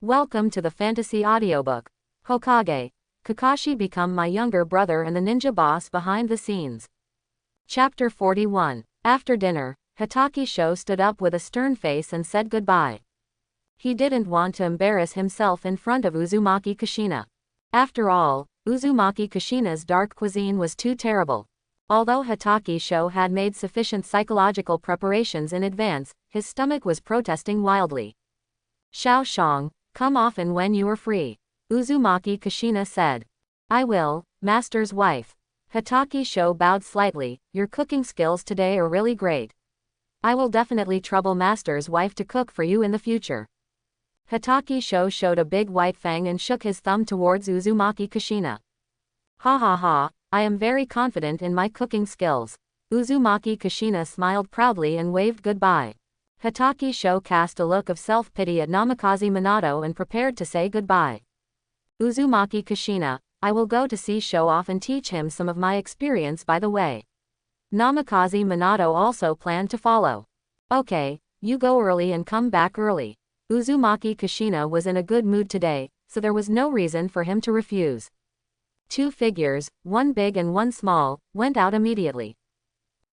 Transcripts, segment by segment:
Welcome to the fantasy audiobook. Hokage. Kakashi become my younger brother and the ninja boss behind the scenes. Chapter 41. After dinner, Hokage stood up with a stern face and said goodbye. He didn't want to embarrass himself in front of Uzumaki Kushina. After all, Uzumaki Kushina's dark cuisine was too terrible. Although Hokage had made sufficient psychological preparations in advance, his stomach was protesting wildly. Xiao Shang, come often when you are free, Uzumaki Kushina said. I will, master's wife. Hokage bowed slightly. Your cooking skills today are really great. I will definitely trouble master's wife to cook for you in the future. Hokage showed a big white fang and shook his thumb towards Uzumaki Kushina. Ha ha ha, I am very confident in my cooking skills. Uzumaki Kushina smiled proudly and waved goodbye. Hokage cast a look of self-pity at Namikaze Minato and prepared to say goodbye. Uzumaki Kushina, I will go to see show off and teach him some of my experience by the way. Namikaze Minato also planned to follow. Okay, you go early and come back early. Uzumaki Kushina was in a good mood today, so there was no reason for him to refuse. Two figures, one big and one small, went out immediately.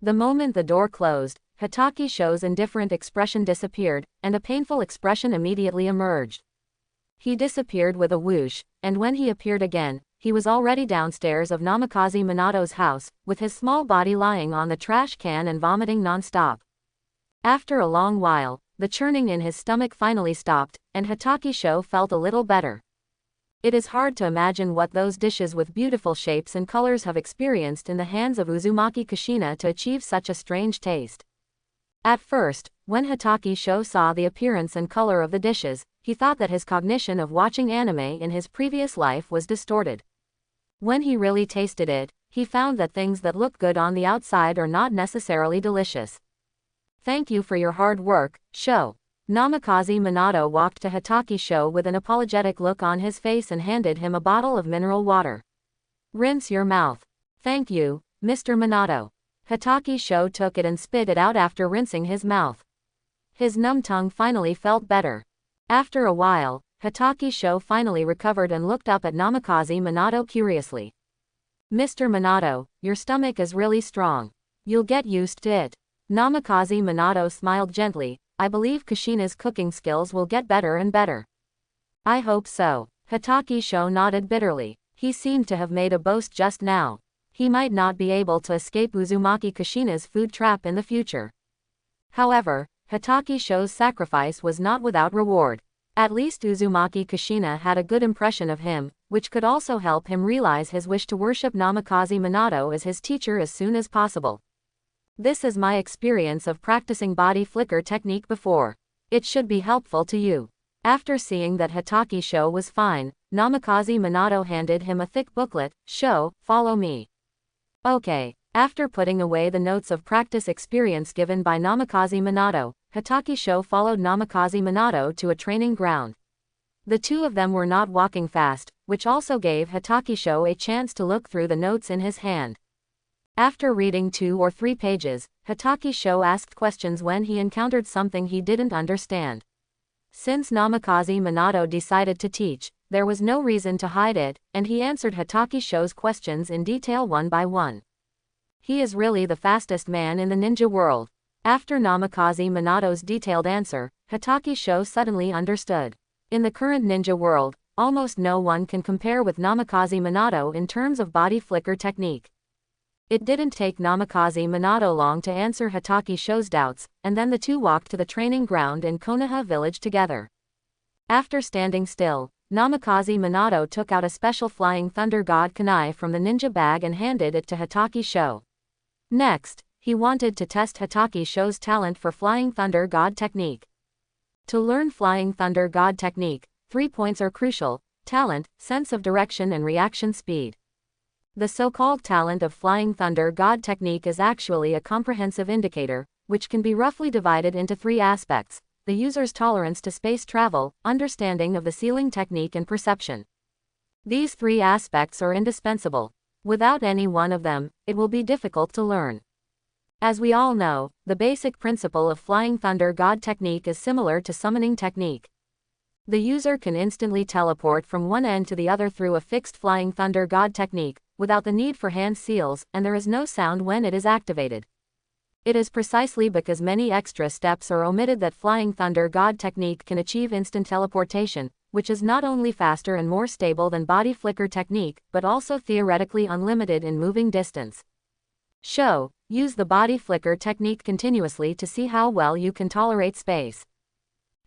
The moment the door closed, Hokage's indifferent expression disappeared, and a painful expression immediately emerged. He disappeared with a whoosh, and when he appeared again, he was already downstairs of Namikaze Minato's house, with his small body lying on the trash can and vomiting non-stop. After a long while, the churning in his stomach finally stopped, and Hokage felt a little better. It is hard to imagine what those dishes with beautiful shapes and colors have experienced in the hands of Uzumaki Kushina to achieve such a strange taste. At first, when Hokage saw the appearance and color of the dishes, he thought that his cognition of watching anime in his previous life was distorted. When he really tasted it, he found that things that look good on the outside are not necessarily delicious. Thank you for your hard work, Sho. Namikaze Minato walked to Hokage with an apologetic look on his face and handed him a bottle of mineral water. Rinse your mouth. Thank you, Mr. Minato. Hokage took it and spit it out after rinsing his mouth. His numb tongue finally felt better. After a while, Hokage finally recovered and looked up at Namikaze Minato curiously. Mr. Minato, your stomach is really strong. You'll get used to it. Namikaze Minato smiled gently. I believe Kushina's cooking skills will get better and better. I hope so. Hokage nodded bitterly. He seemed to have made a boast just now. He might not be able to escape Uzumaki Kushina's food trap in the future. However, Hokage's sacrifice was not without reward. At least Uzumaki Kushina had a good impression of him, which could also help him realize his wish to worship Namikaze Minato as his teacher as soon as possible. This is my experience of practicing body flicker technique before. It should be helpful to you. After seeing that Hokage was fine, Namikaze Minato handed him a thick booklet. Sho, follow me. Okay. After putting away the notes of practice experience given by Namikaze Minato, Hokage followed Namikaze Minato to a training ground. The two of them were not walking fast, which also gave Hokage a chance to look through the notes in his hand. After reading 2 or 3 pages, Hokage asked questions when he encountered something he didn't understand. Since Namikaze Minato decided to teach, there was no reason to hide it, and he answered Hokage's questions in detail one by one. He is really the fastest man in the ninja world. After Namikaze Minato's detailed answer, Hokage suddenly understood. In the current ninja world, almost no one can compare with Namikaze Minato in terms of body flicker technique. It didn't take Namikaze Minato long to answer Hokage's doubts, and then the two walked to the training ground in Konoha village together. After standing still, Namikaze Minato took out a special Flying Thunder God kunai from the ninja bag and handed it to Hokage. Next, he wanted to test Hokage's talent for Flying Thunder God technique. To learn Flying Thunder God technique, 3 points are crucial: talent, sense of direction and reaction speed. The so-called talent of Flying Thunder God technique is actually a comprehensive indicator, which can be roughly divided into 3 aspects: the user's tolerance to space travel, understanding of the ceiling technique and perception. These 3 aspects are indispensable. Without any one of them, it will be difficult to learn. As we all know, the basic principle of Flying Thunder God technique is similar to summoning technique. The user can instantly teleport from one end to the other through a fixed Flying Thunder God technique, without the need for hand seals, and there is no sound when it is activated. It is precisely because many extra steps are omitted that Flying Thunder God technique can achieve instant teleportation, which is not only faster and more stable than body flicker technique, but also theoretically unlimited in moving distance. Use the body flicker technique continuously to see how well you can tolerate space.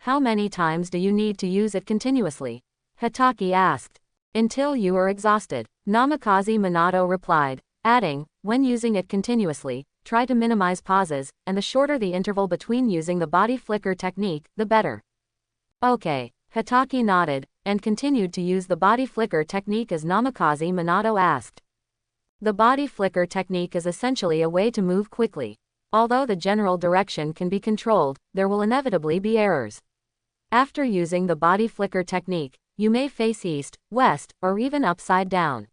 How many times do you need to use it continuously? Hatake asked. Until you are exhausted, Namikaze Minato replied, adding, when using it continuously, try to minimize pauses, and the shorter the interval between using the body flicker technique, the better. Okay, Hatake nodded, and continued to use the body flicker technique as Namikaze Minato asked. The body flicker technique is essentially a way to move quickly. Although the general direction can be controlled, there will inevitably be errors. After using the body flicker technique, you may face east, west, or even upside down.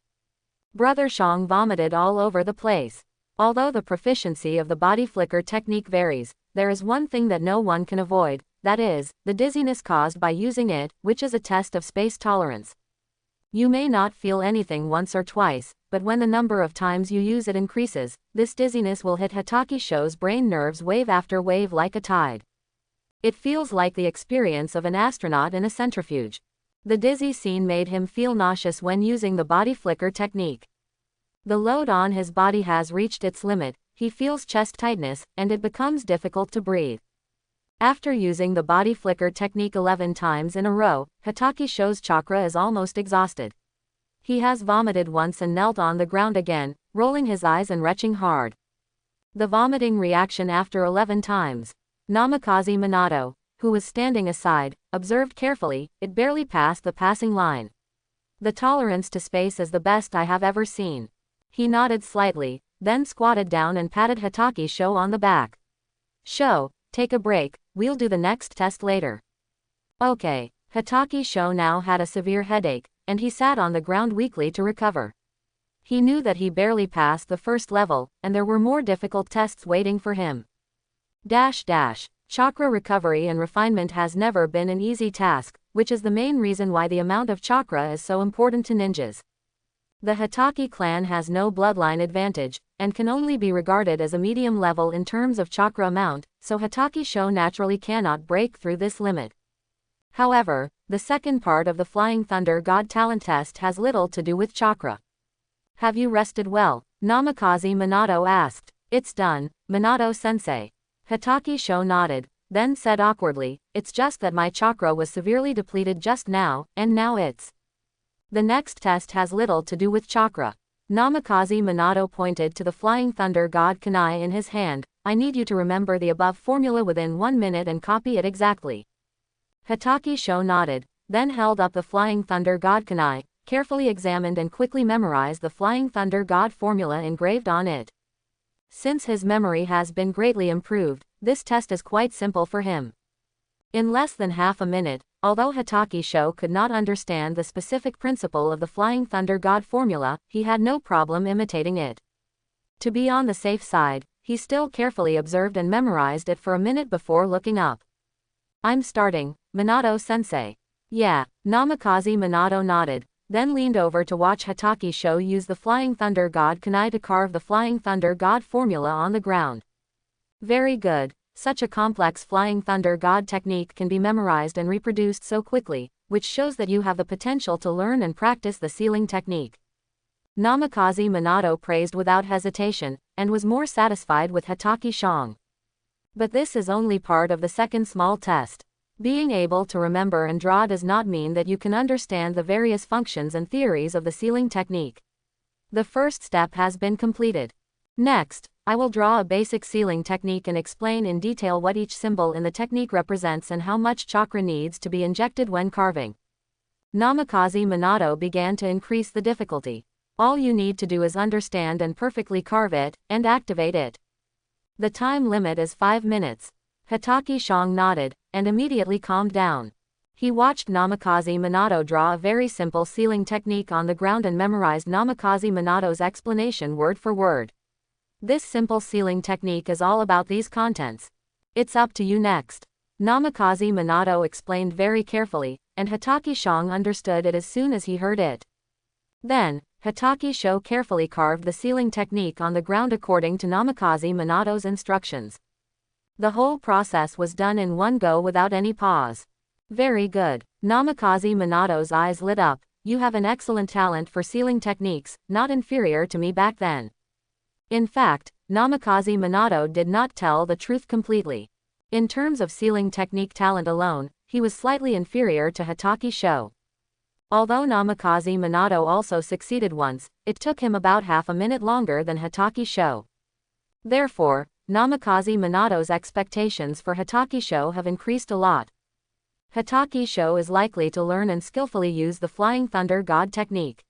Brother Shang vomited all over the place. Although the proficiency of the body flicker technique varies, there is one thing that no one can avoid, that is, the dizziness caused by using it, which is a test of space tolerance. You may not feel anything once or twice, but when the number of times you use it increases, this dizziness will hit Hatake Sho's brain nerves wave after wave like a tide. It feels like the experience of an astronaut in a centrifuge. The dizzy scene made him feel nauseous when using the body flicker technique. The load on his body has reached its limit, he feels chest tightness, and it becomes difficult to breathe. After using the body flicker technique 11 times in a row, Hatake Sho's chakra is almost exhausted. He has vomited once and knelt on the ground again, rolling his eyes and retching hard. The vomiting reaction after 11 times. Namikaze Minato, who was standing aside, observed carefully, it barely passed the passing line. The tolerance to space is the best I have ever seen. He nodded slightly, then squatted down and patted Hatake Sho on the back. Sho, take a break, we'll do the next test later. Okay, Hatake Sho now had a severe headache, and he sat on the ground weakly to recover. He knew that he barely passed the first level, and there were more difficult tests waiting for him. Chakra recovery and refinement has never been an easy task, which is the main reason why the amount of chakra is so important to ninjas. The Hatake clan has no bloodline advantage, and can only be regarded as a medium level in terms of chakra amount, so Hatake Sho naturally cannot break through this limit. However, the second part of the Flying Thunder God talent test has little to do with chakra. Have you rested well? Namikaze Minato asked. It's done, Minato-sensei. Hatake Sho nodded, then said awkwardly, it's just that my chakra was severely depleted just now, and now it's. The next test has little to do with chakra. Namikaze Minato pointed to the Flying Thunder God kunai in his hand. I need you to remember the above formula within 1 minute and copy it exactly. Hatake Sho nodded, then held up the Flying Thunder God kunai, carefully examined and quickly memorized the Flying Thunder God formula engraved on it. Since his memory has been greatly improved, this test is quite simple for him. In less than half a minute, although Hatake Sho could not understand the specific principle of the Flying Thunder God formula, he had no problem imitating it. To be on the safe side, he still carefully observed and memorized it for a minute before looking up. I'm starting, Minato-sensei. Yeah, Namikaze Minato nodded, then leaned over to watch Hatake Sho use the Flying Thunder God kunai to carve the Flying Thunder God formula on the ground. Very good, such a complex Flying Thunder God technique can be memorized and reproduced so quickly, which shows that you have the potential to learn and practice the sealing technique. Namikaze Minato praised without hesitation, and was more satisfied with Hatake Sho. But this is only part of the second small test. Being able to remember and draw does not mean that you can understand the various functions and theories of the sealing technique. The first step has been completed. Next, I will draw a basic sealing technique and explain in detail what each symbol in the technique represents and how much chakra needs to be injected when carving. Namikaze Minato began to increase the difficulty. All you need to do is understand and perfectly carve it, and activate it. The time limit is 5 minutes. Hatake Sho nodded, and immediately calmed down. He watched Namikaze Minato draw a very simple sealing technique on the ground and memorized Namikaze Minato's explanation word for word. This simple sealing technique is all about these contents. It's up to you next. Namikaze Minato explained very carefully, and Hatake Shong understood it as soon as he heard it. Then, Hatake Sho carefully carved the sealing technique on the ground according to Namikaze Minato's instructions. The whole process was done in one go without any pause. Very good. Namikaze Minato's eyes lit up. You have an excellent talent for sealing techniques, not inferior to me back then. In fact, Namikaze Minato did not tell the truth completely. In terms of sealing technique talent alone, he was slightly inferior to Hatake Sho. Although Namikaze Minato also succeeded once, it took him about half a minute longer than Hatake Sho. Therefore, Namikaze Minato's expectations for Hatake Sho have increased a lot. Hatake Sho is likely to learn and skillfully use the Flying Thunder God technique.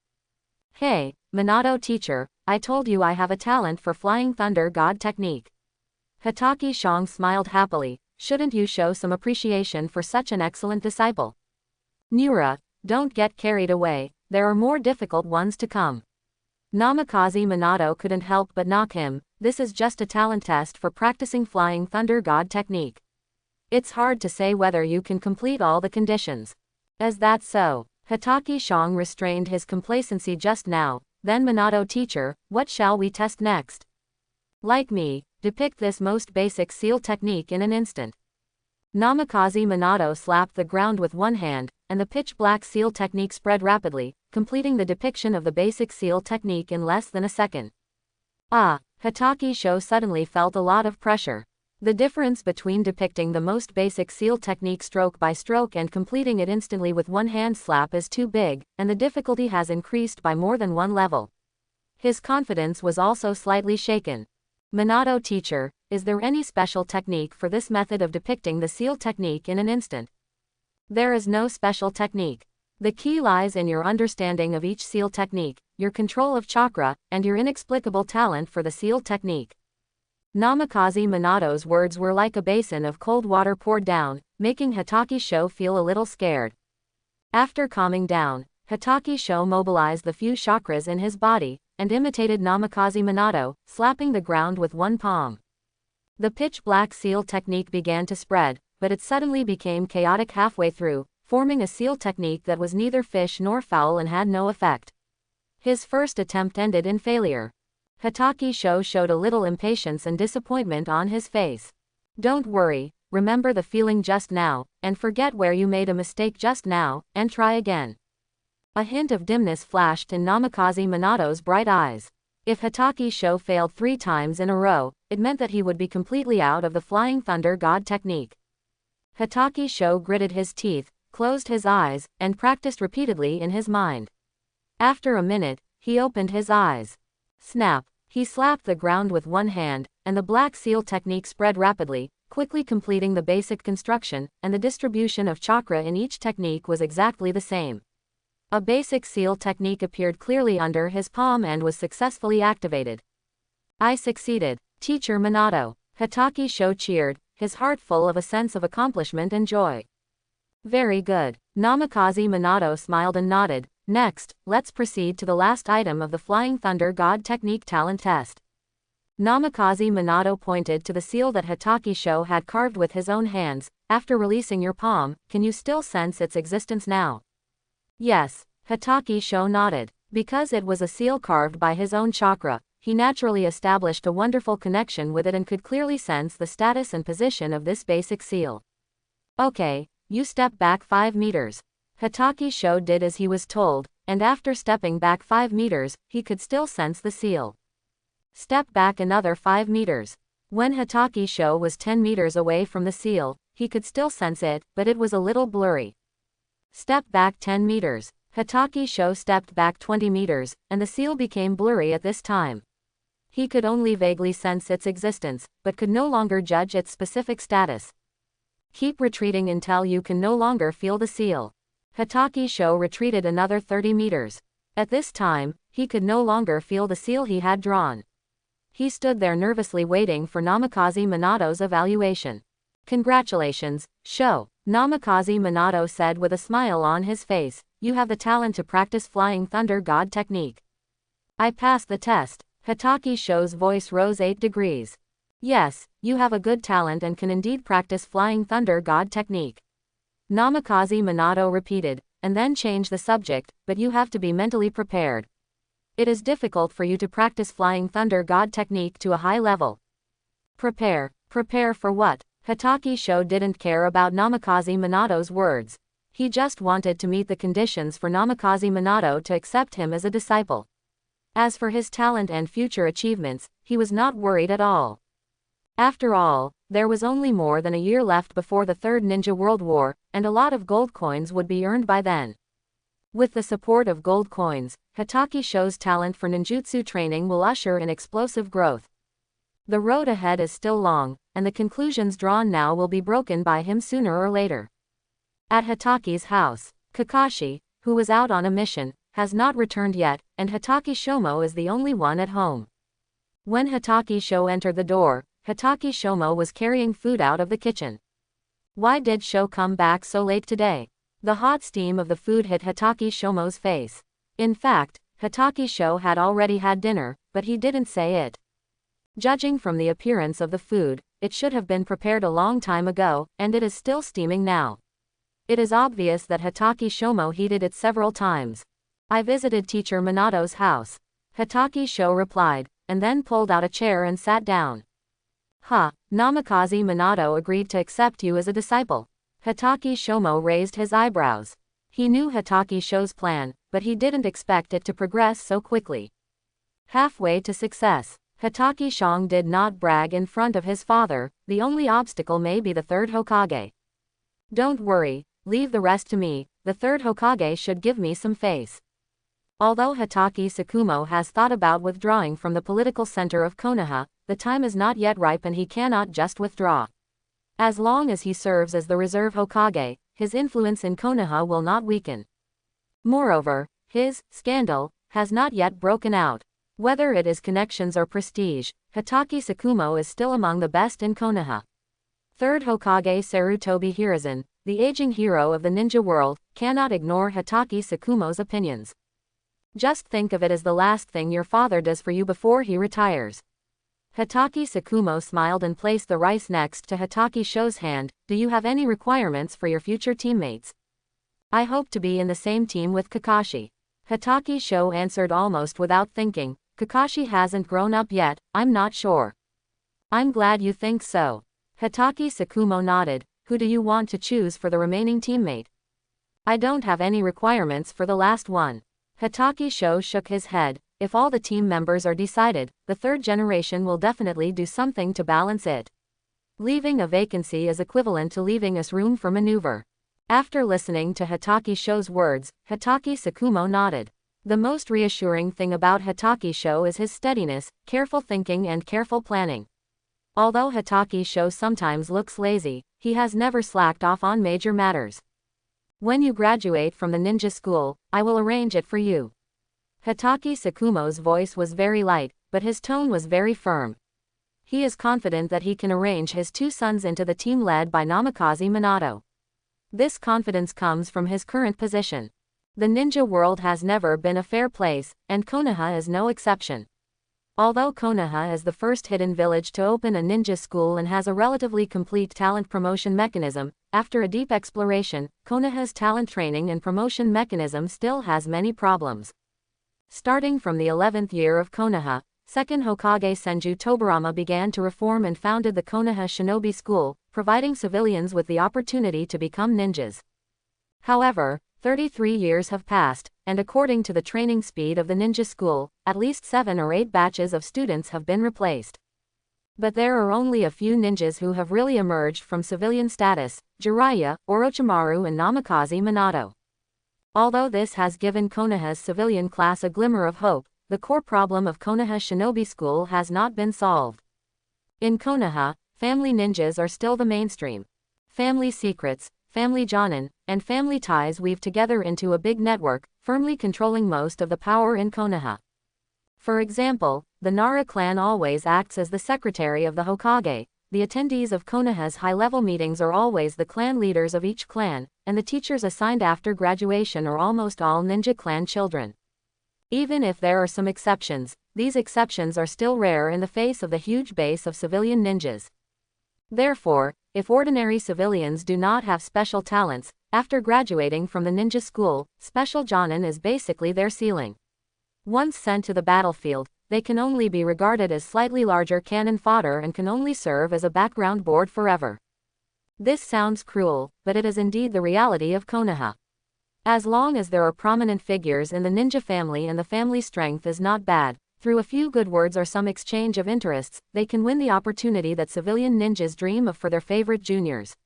Hey, Minato teacher, I told you I have a talent for Flying Thunder God technique. Hatake Shong smiled happily. Shouldn't you show some appreciation for such an excellent disciple? Nura, don't get carried away, there are more difficult ones to come. Namikaze Minato couldn't help but knock him. This is just a talent test for practicing Flying Thunder God technique. It's hard to say whether you can complete all the conditions. Is that so? Hatake Shong restrained his complacency just now. Then Minato teacher, what shall we test next? Like me, depict this most basic seal technique in an instant. Namikaze Minato slapped the ground with one hand, and the pitch-black seal technique spread rapidly, completing the depiction of the basic seal technique in less than a second. Ah, Hatake Sho suddenly felt a lot of pressure. The difference between depicting the most basic seal technique stroke by stroke and completing it instantly with one hand slap is too big, and the difficulty has increased by more than one level. His confidence was also slightly shaken. Minato teacher, is there any special technique for this method of depicting the seal technique in an instant? There is no special technique. The key lies in your understanding of each seal technique, your control of chakra, and your inexplicable talent for the seal technique. Namikaze Minato's words were like a basin of cold water poured down, making Hatake Sho feel a little scared. After calming down, Hatake Sho mobilized the few chakras in his body, and imitated Namikaze Minato, slapping the ground with one palm. The pitch-black seal technique began to spread, but it suddenly became chaotic halfway through, forming a seal technique that was neither fish nor fowl and had no effect. His first attempt ended in failure. Hatake Sho showed a little impatience and disappointment on his face. Don't worry, remember the feeling just now, and forget where you made a mistake just now, and try again. A hint of dimness flashed in Namikaze Minato's bright eyes. If Hatake Sho failed 3 times in a row, it meant that he would be completely out of the Flying Thunder God technique. Hatake Sho gritted his teeth, closed his eyes, and practiced repeatedly in his mind. After a minute, he opened his eyes. Snap! He slapped the ground with one hand, and the black seal technique spread rapidly, quickly completing the basic construction, and the distribution of chakra in each technique was exactly the same. A basic seal technique appeared clearly under his palm and was successfully activated. I succeeded, Teacher Minato. Hatake Sho cheered, his heart full of a sense of accomplishment and joy. Very good. Namikaze Minato smiled and nodded. Next, let's proceed to the last item of the Flying Thunder God technique talent test. Namikaze Minato pointed to the seal that Hatake Sho had carved with his own hands. After releasing your palm, can you still sense its existence now? Yes, Hatake Sho nodded. Because it was a seal carved by his own chakra, he naturally established a wonderful connection with it and could clearly sense the status and position of this basic seal. Okay, you step back 5 meters. Hatake Sho did as he was told, and after stepping back 5 meters, he could still sense the seal. Step back another 5 meters. When Hatake Sho was 10 meters away from the seal, he could still sense it, but it was a little blurry. Step back 10 meters. Hatake Sho stepped back 20 meters, and the seal became blurry at this time. He could only vaguely sense its existence, but could no longer judge its specific status. Keep retreating until you can no longer feel the seal. Hatake Sho retreated another 30 meters. At this time, he could no longer feel the seal he had drawn. He stood there nervously waiting for Namikaze Minato's evaluation. Congratulations, Sho, Namikaze Minato said with a smile on his face. You have the talent to practice Flying Thunder God technique. I passed the test. Hatake Sho's voice rose 8 degrees. Yes, you have a good talent and can indeed practice Flying Thunder God technique. Namikaze Minato repeated, and then changed the subject, but you have to be mentally prepared. It is difficult for you to practice Flying Thunder God technique to a high level. Prepare. Prepare for what? Hitachi Sho didn't care about Namikaze Minato's words. He just wanted to meet the conditions for Namikaze Minato to accept him as a disciple. As for his talent and future achievements, he was not worried at all. After all, there was only more than a year left before the Third Ninja World War, and a lot of gold coins would be earned by then. With the support of gold coins, Hitachi Sho's talent for ninjutsu training will usher in explosive growth. The road ahead is still long, and the conclusions drawn now will be broken by him sooner or later. At Hitachi's house, Kakashi, who was out on a mission, has not returned yet, and Hitachi Shomo is the only one at home. When Hitachi Sho entered the door, Hitachi Shomo was carrying food out of the kitchen. Why did Sho come back so late today? The hot steam of the food hit Hitachi Shomo's face. In fact, Hitachi Sho had already had dinner, but he didn't say it. Judging from the appearance of the food, it should have been prepared a long time ago, and it is still steaming now. It is obvious that Hitachi Shomo heated it several times. I visited Teacher Minato's house. Hitachi Sho replied, and then pulled out a chair and sat down. Namikaze Minato agreed to accept you as a disciple. Hitachi Shomo raised his eyebrows. He knew Hitachi Sho's plan, but he didn't expect it to progress so quickly. Halfway to success, Hitachi Shong did not brag in front of his father. The only obstacle may be the third Hokage. Don't worry, leave the rest to me. The third Hokage should give me some face. Although Hitachi Sakumo has thought about withdrawing from the political center of Konoha, the time is not yet ripe and he cannot just withdraw. As long as he serves as the reserve Hokage, his influence in Konoha will not weaken. Moreover, his scandal has not yet broken out. Whether it is connections or prestige, Hitachi Sakumo is still among the best in Konoha. Third Hokage Sarutobi Hiruzen, the aging hero of the ninja world, cannot ignore Hitachi Sakumo's opinions. Just think of it as the last thing your father does for you before he retires. Hitachi Sakumo smiled and placed the rice next to Hitachi Sho's hand. Do you have any requirements for your future teammates? I hope to be in the same team with Kakashi. Hitachi Sho answered almost without thinking. Kakashi hasn't grown up yet, I'm not sure. I'm glad you think so. Hitachi Sakumo nodded. Who do you want to choose for the remaining teammate? I don't have any requirements for the last one. Hitachi Sho shook his head. If all the team members are decided, the third generation will definitely do something to balance it. Leaving a vacancy is equivalent to leaving us room for maneuver. After listening to Hitachi Sho's words, Hitachi Sakumo nodded. The most reassuring thing about Hitachi Sho is his steadiness, careful thinking and careful planning. Although Hitachi Sho sometimes looks lazy, he has never slacked off on major matters. When you graduate from the ninja school, I will arrange it for you. Hitachi Sakumo's voice was very light, but his tone was very firm. He is confident that he can arrange his two sons into the team led by Namikaze Minato. This confidence comes from his current position. The ninja world has never been a fair place, and Konoha is no exception. Although Konoha is the first hidden village to open a ninja school and has a relatively complete talent promotion mechanism, after a deep exploration, Konoha's talent training and promotion mechanism still has many problems. Starting from the 11th year of Konoha, second Hokage Senju Tobarama began to reform and founded the Konoha Shinobi School, providing civilians with the opportunity to become ninjas. However, 33 years have passed, and according to the training speed of the ninja school, at least 7 or 8 batches of students have been replaced. But there are only a few ninjas who have really emerged from civilian status: Jiraiya, Orochimaru and Namikaze Minato. Although this has given Konoha's civilian class a glimmer of hope, the core problem of Konoha Shinobi School has not been solved. In Konoha, family ninjas are still the mainstream. Family secrets, family jonin, and family ties weave together into a big network, firmly controlling most of the power in Konoha. For example, the Nara clan always acts as the secretary of the Hokage. The attendees of Konoha's high-level meetings are always the clan leaders of each clan, and the teachers assigned after graduation are almost all ninja clan children. Even if there are some exceptions, these exceptions are still rare in the face of the huge base of civilian ninjas. Therefore, if ordinary civilians do not have special talents, after graduating from the ninja school, special Jonin is basically their ceiling. Once sent to the battlefield, they can only be regarded as slightly larger cannon fodder and can only serve as a background board forever. This sounds cruel, but it is indeed the reality of Konoha. As long as there are prominent figures in the ninja family and the family strength is not bad, through a few good words or some exchange of interests, they can win the opportunity that civilian ninjas dream of for their favorite juniors.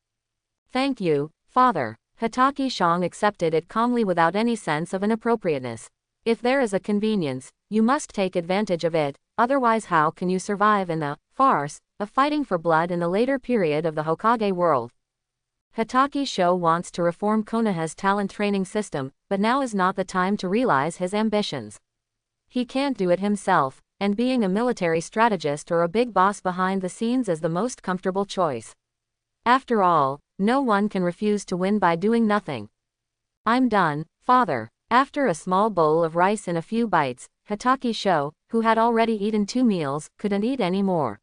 Thank you, father. Hatake Shong accepted it calmly without any sense of inappropriateness. If there is a convenience, you must take advantage of it, otherwise how can you survive in the farce of fighting for blood in the later period of the Hokage world? Hatake Sho wants to reform Konoha's talent training system, but now is not the time to realize his ambitions. He can't do it himself, and being a military strategist or a big boss behind the scenes is the most comfortable choice. After all, no one can refuse to win by doing nothing. I'm done, father. After a small bowl of rice and a few bites, Hatake Sho, who had already eaten 2 meals, couldn't eat any more.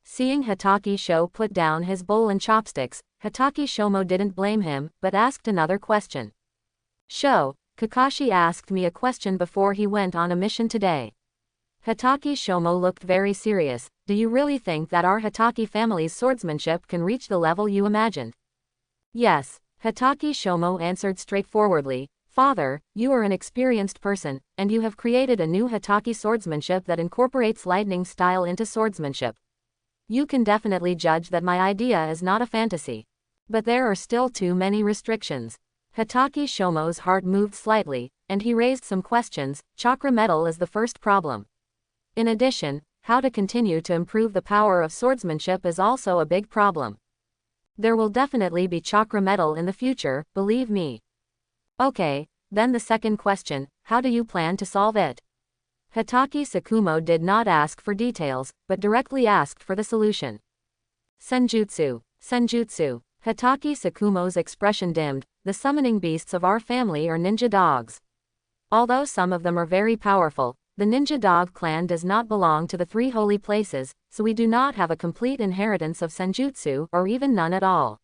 Seeing Hatake Sho put down his bowl and chopsticks, Hatake Shomo didn't blame him, but asked another question. Sho, Kakashi asked me a question before he went on a mission today. Hatake Shomo looked very serious. Do you really think that our Hatake family's swordsmanship can reach the level you imagined? Yes, Hatake Shomo answered straightforwardly. Father, you are an experienced person, and you have created a new Hatake swordsmanship that incorporates lightning style into swordsmanship. You can definitely judge that my idea is not a fantasy. But there are still too many restrictions. Hatake Shomo's heart moved slightly, and he raised some questions. Chakra metal is the first problem. In addition, how to continue to improve the power of swordsmanship is also a big problem. There will definitely be chakra metal in the future, believe me. Okay, then the second question, how do you plan to solve it? Hatake Sakumo did not ask for details, but directly asked for the solution. Senjutsu. Senjutsu. Hatake Sakumo's expression dimmed. The summoning beasts of our family are ninja dogs. Although some of them are very powerful, the ninja dog clan does not belong to the 3 holy places, so we do not have a complete inheritance of senjutsu, or even none at all.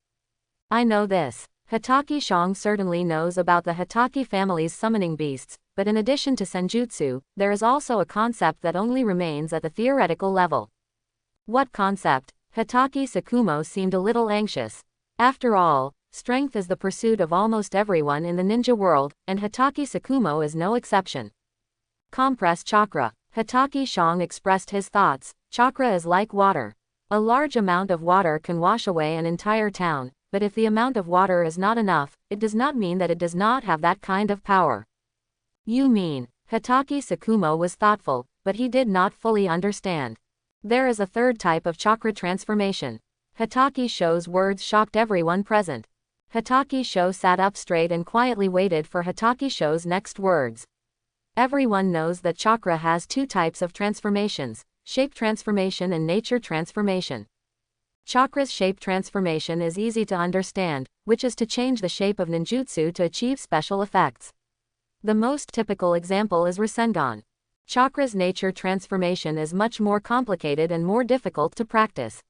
I know this. Hatake Shong certainly knows about the Hatake family's summoning beasts, but in addition to senjutsu, there is also a concept that only remains at the theoretical level. What concept? Hatake Sakumo seemed a little anxious. After all, strength is the pursuit of almost everyone in the ninja world, and Hatake Sakumo is no exception. Compress chakra. Hatake Shong expressed his thoughts. Chakra is like water. A large amount of water can wash away an entire town, but if the amount of water is not enough, it does not mean that it does not have that kind of power. You mean? Hatake Sakumo was thoughtful, but he did not fully understand. There is a third type of chakra transformation. Hatake Sho's words shocked everyone present. Hatake Sho sat up straight and quietly waited for Hatake Sho's next words. Everyone knows that chakra has 2 types of transformations, shape transformation and nature transformation. Chakra's shape transformation is easy to understand, which is to change the shape of ninjutsu to achieve special effects. The most typical example is Rasengan. Chakra's nature transformation is much more complicated and more difficult to practice.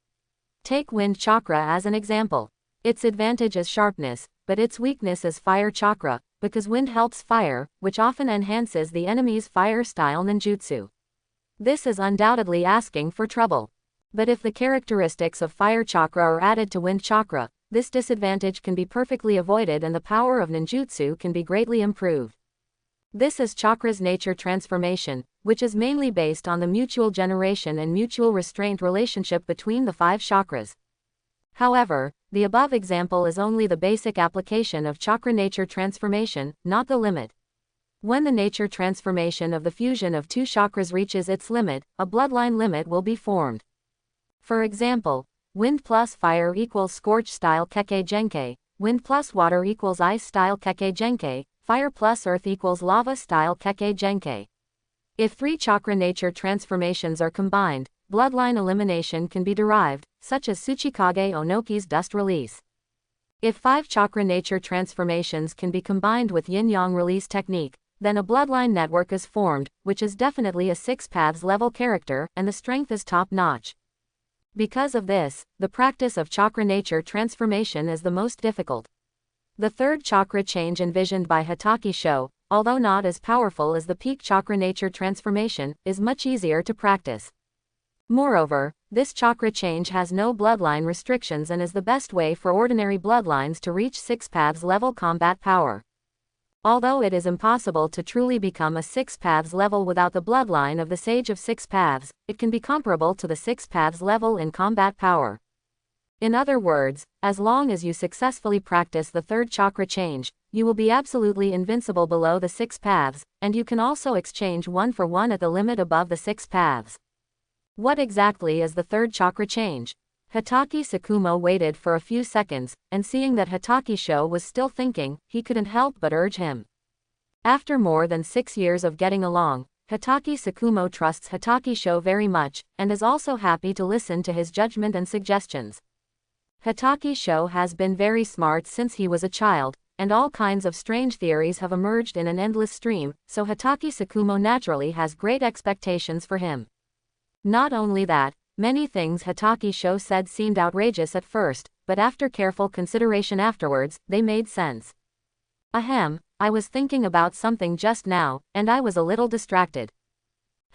Take wind chakra as an example. Its advantage is sharpness, but its weakness is fire chakra, because wind helps fire, which often enhances the enemy's fire-style ninjutsu. This is undoubtedly asking for trouble. But if the characteristics of fire chakra are added to wind chakra, this disadvantage can be perfectly avoided and the power of ninjutsu can be greatly improved. This is chakra's nature transformation, which is mainly based on the mutual generation and mutual restraint relationship between the 5 chakras. However, the above example is only the basic application of chakra nature transformation, not the limit. When the nature transformation of the fusion of 2 chakras reaches its limit, a bloodline limit will be formed. For example, wind plus fire equals scorch style Kekkei Genkei, wind plus water equals ice style Kekkei Genkei, fire plus earth equals lava style Kekkei Genkei. If 3 chakra nature transformations are combined, bloodline elimination can be derived, such as Tsuchikage Onoki's dust release. If 5 chakra nature transformations can be combined with yin-yang release technique, then a bloodline network is formed, which is definitely a 6 paths level character, and the strength is top-notch. Because of this, the practice of chakra nature transformation is the most difficult. The third chakra change envisioned by Hokage Sho, although not as powerful as the peak chakra nature transformation, is much easier to practice. Moreover, this chakra change has no bloodline restrictions and is the best way for ordinary bloodlines to reach 6 paths level combat power. Although it is impossible to truly become a 6 paths level without the bloodline of the Sage of 6 Paths, it can be comparable to the 6 paths level in combat power. In other words, as long as you successfully practice the third chakra change, you will be absolutely invincible below the 6 paths, and you can also exchange 1 for 1 at the limit above the 6 paths. What exactly is the third chakra change? Hokage Sakumo waited for a few seconds, and seeing that Hokage Sho was still thinking, he couldn't help but urge him. After more than 6 years of getting along, Hokage Sakumo trusts Hokage Sho very much, and is also happy to listen to his judgment and suggestions. Hokage Sho has been very smart since he was a child, and all kinds of strange theories have emerged in an endless stream, so Hokage Sakumo naturally has great expectations for him. Not only that, many things Hokage Sho said seemed outrageous at first, but after careful consideration afterwards, they made sense. Ahem, I was thinking about something just now, and I was a little distracted.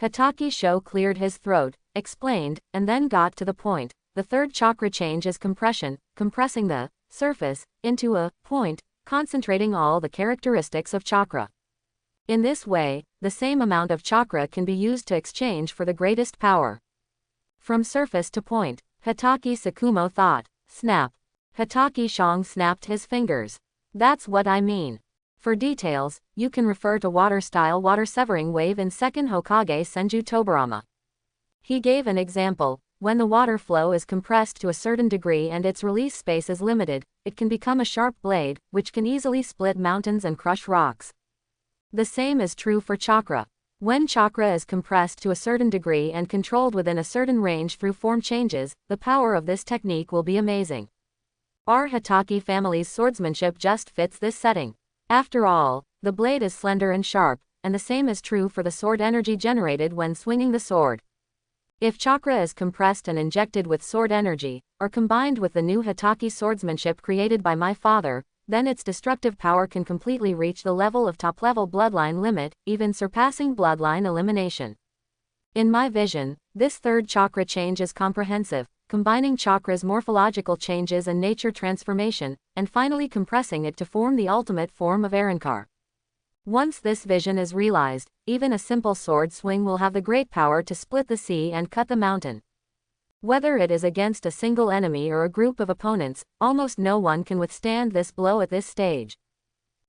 Hokage Sho cleared his throat, explained, and then got to the point. The third chakra change is compression, compressing the surface into a point, concentrating all the characteristics of chakra. In this way, the same amount of chakra can be used to exchange for the greatest power. From surface to point, Hokage Sakumo thought. Snap. Hokage Shong snapped his fingers. That's what I mean. For details, you can refer to water-style water-severing wave in 2nd Hokage Senju Tobarama. He gave an example. When the water flow is compressed to a certain degree and its release space is limited, it can become a sharp blade, which can easily split mountains and crush rocks. The same is true for chakra. When chakra is compressed to a certain degree and controlled within a certain range through form changes, the power of this technique will be amazing. Our Hokage family's swordsmanship just fits this setting. After all, the blade is slender and sharp, and the same is true for the sword energy generated when swinging the sword. If chakra is compressed and injected with sword energy, or combined with the new Hokage swordsmanship created by my father, then its destructive power can completely reach the level of top-level bloodline limit, even surpassing bloodline elimination. In my vision, this third chakra change is comprehensive, combining chakra's morphological changes and nature transformation, and finally compressing it to form the ultimate form of Arankar. Once this vision is realized, even a simple sword swing will have the great power to split the sea and cut the mountain. Whether it is against a single enemy or a group of opponents, almost no one can withstand this blow at this stage.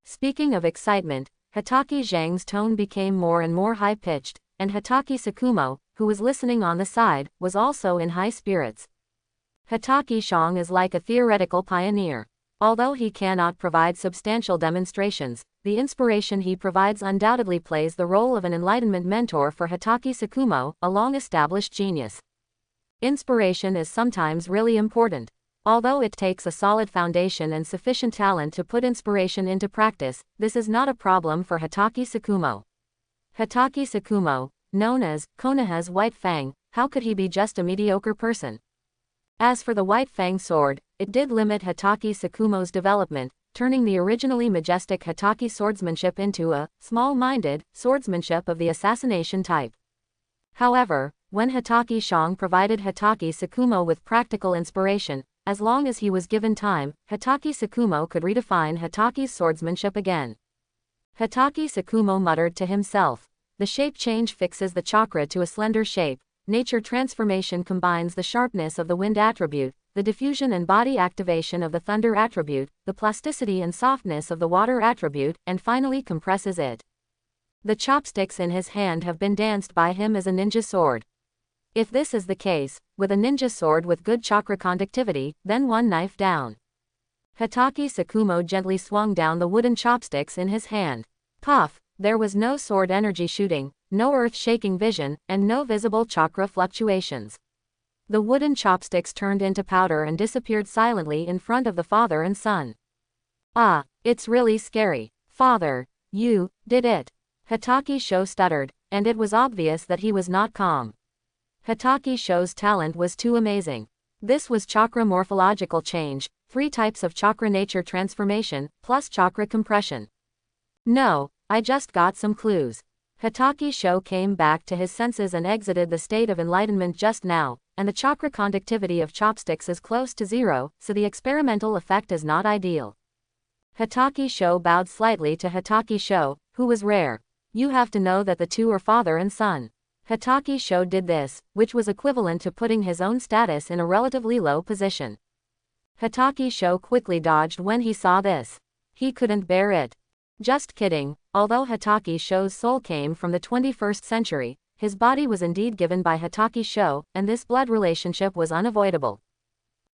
Speaking of excitement, Hokage Zhang's tone became more and more high-pitched, and Hokage Sakumo, who was listening on the side, was also in high spirits. Hokage Shong is like a theoretical pioneer. Although he cannot provide substantial demonstrations, the inspiration he provides undoubtedly plays the role of an enlightenment mentor for Hokage Sakumo, a long-established genius. Inspiration is sometimes really important. Although it takes a solid foundation and sufficient talent to put inspiration into practice, this is not a problem for Hokage Sakumo. Hokage Sakumo, known as Konoha's White Fang, how could he be just a mediocre person? As for the White Fang sword, it did limit Hokage Sakumo's development, turning the originally majestic Hokage swordsmanship into a small-minded swordsmanship of the assassination type. However, when Hokage Shong provided Hokage Sakumo with practical inspiration, as long as he was given time, Hokage Sakumo could redefine Hokage's swordsmanship again. Hokage Sakumo muttered to himself. The shape change fixes the chakra to a slender shape, nature transformation combines the sharpness of the wind attribute, the diffusion and body activation of the thunder attribute, the plasticity and softness of the water attribute, and finally compresses it. The chopsticks in his hand have been danced by him as a ninja sword. If this is the case, with a ninja sword with good chakra conductivity, then one knife down. Hokage Sakumo gently swung down the wooden chopsticks in his hand. Puff! There was no sword energy shooting, no earth-shaking vision, and no visible chakra fluctuations. The wooden chopsticks turned into powder and disappeared silently in front of the father and son. Ah, it's really scary. Father, you did it. Hokage Sho stuttered, and it was obvious that he was not calm. Hotake Sho's talent was too amazing. This was chakra morphological change, 3 types of chakra nature transformation, plus chakra compression. No, I just got some clues. Hotake Sho came back to his senses and exited the state of enlightenment just now, and the chakra conductivity of chopsticks is close to 0, so the experimental effect is not ideal. Hotake Sho bowed slightly to Hotake Sho, who was rare. You have to know that the two are father and son. Hotake Sho did this, which was equivalent to putting his own status in a relatively low position. Hotake Sho quickly dodged when he saw this. He couldn't bear it. Just kidding, although Hotake Sho's soul came from the 21st century, his body was indeed given by Hotake Sho, and this blood relationship was unavoidable.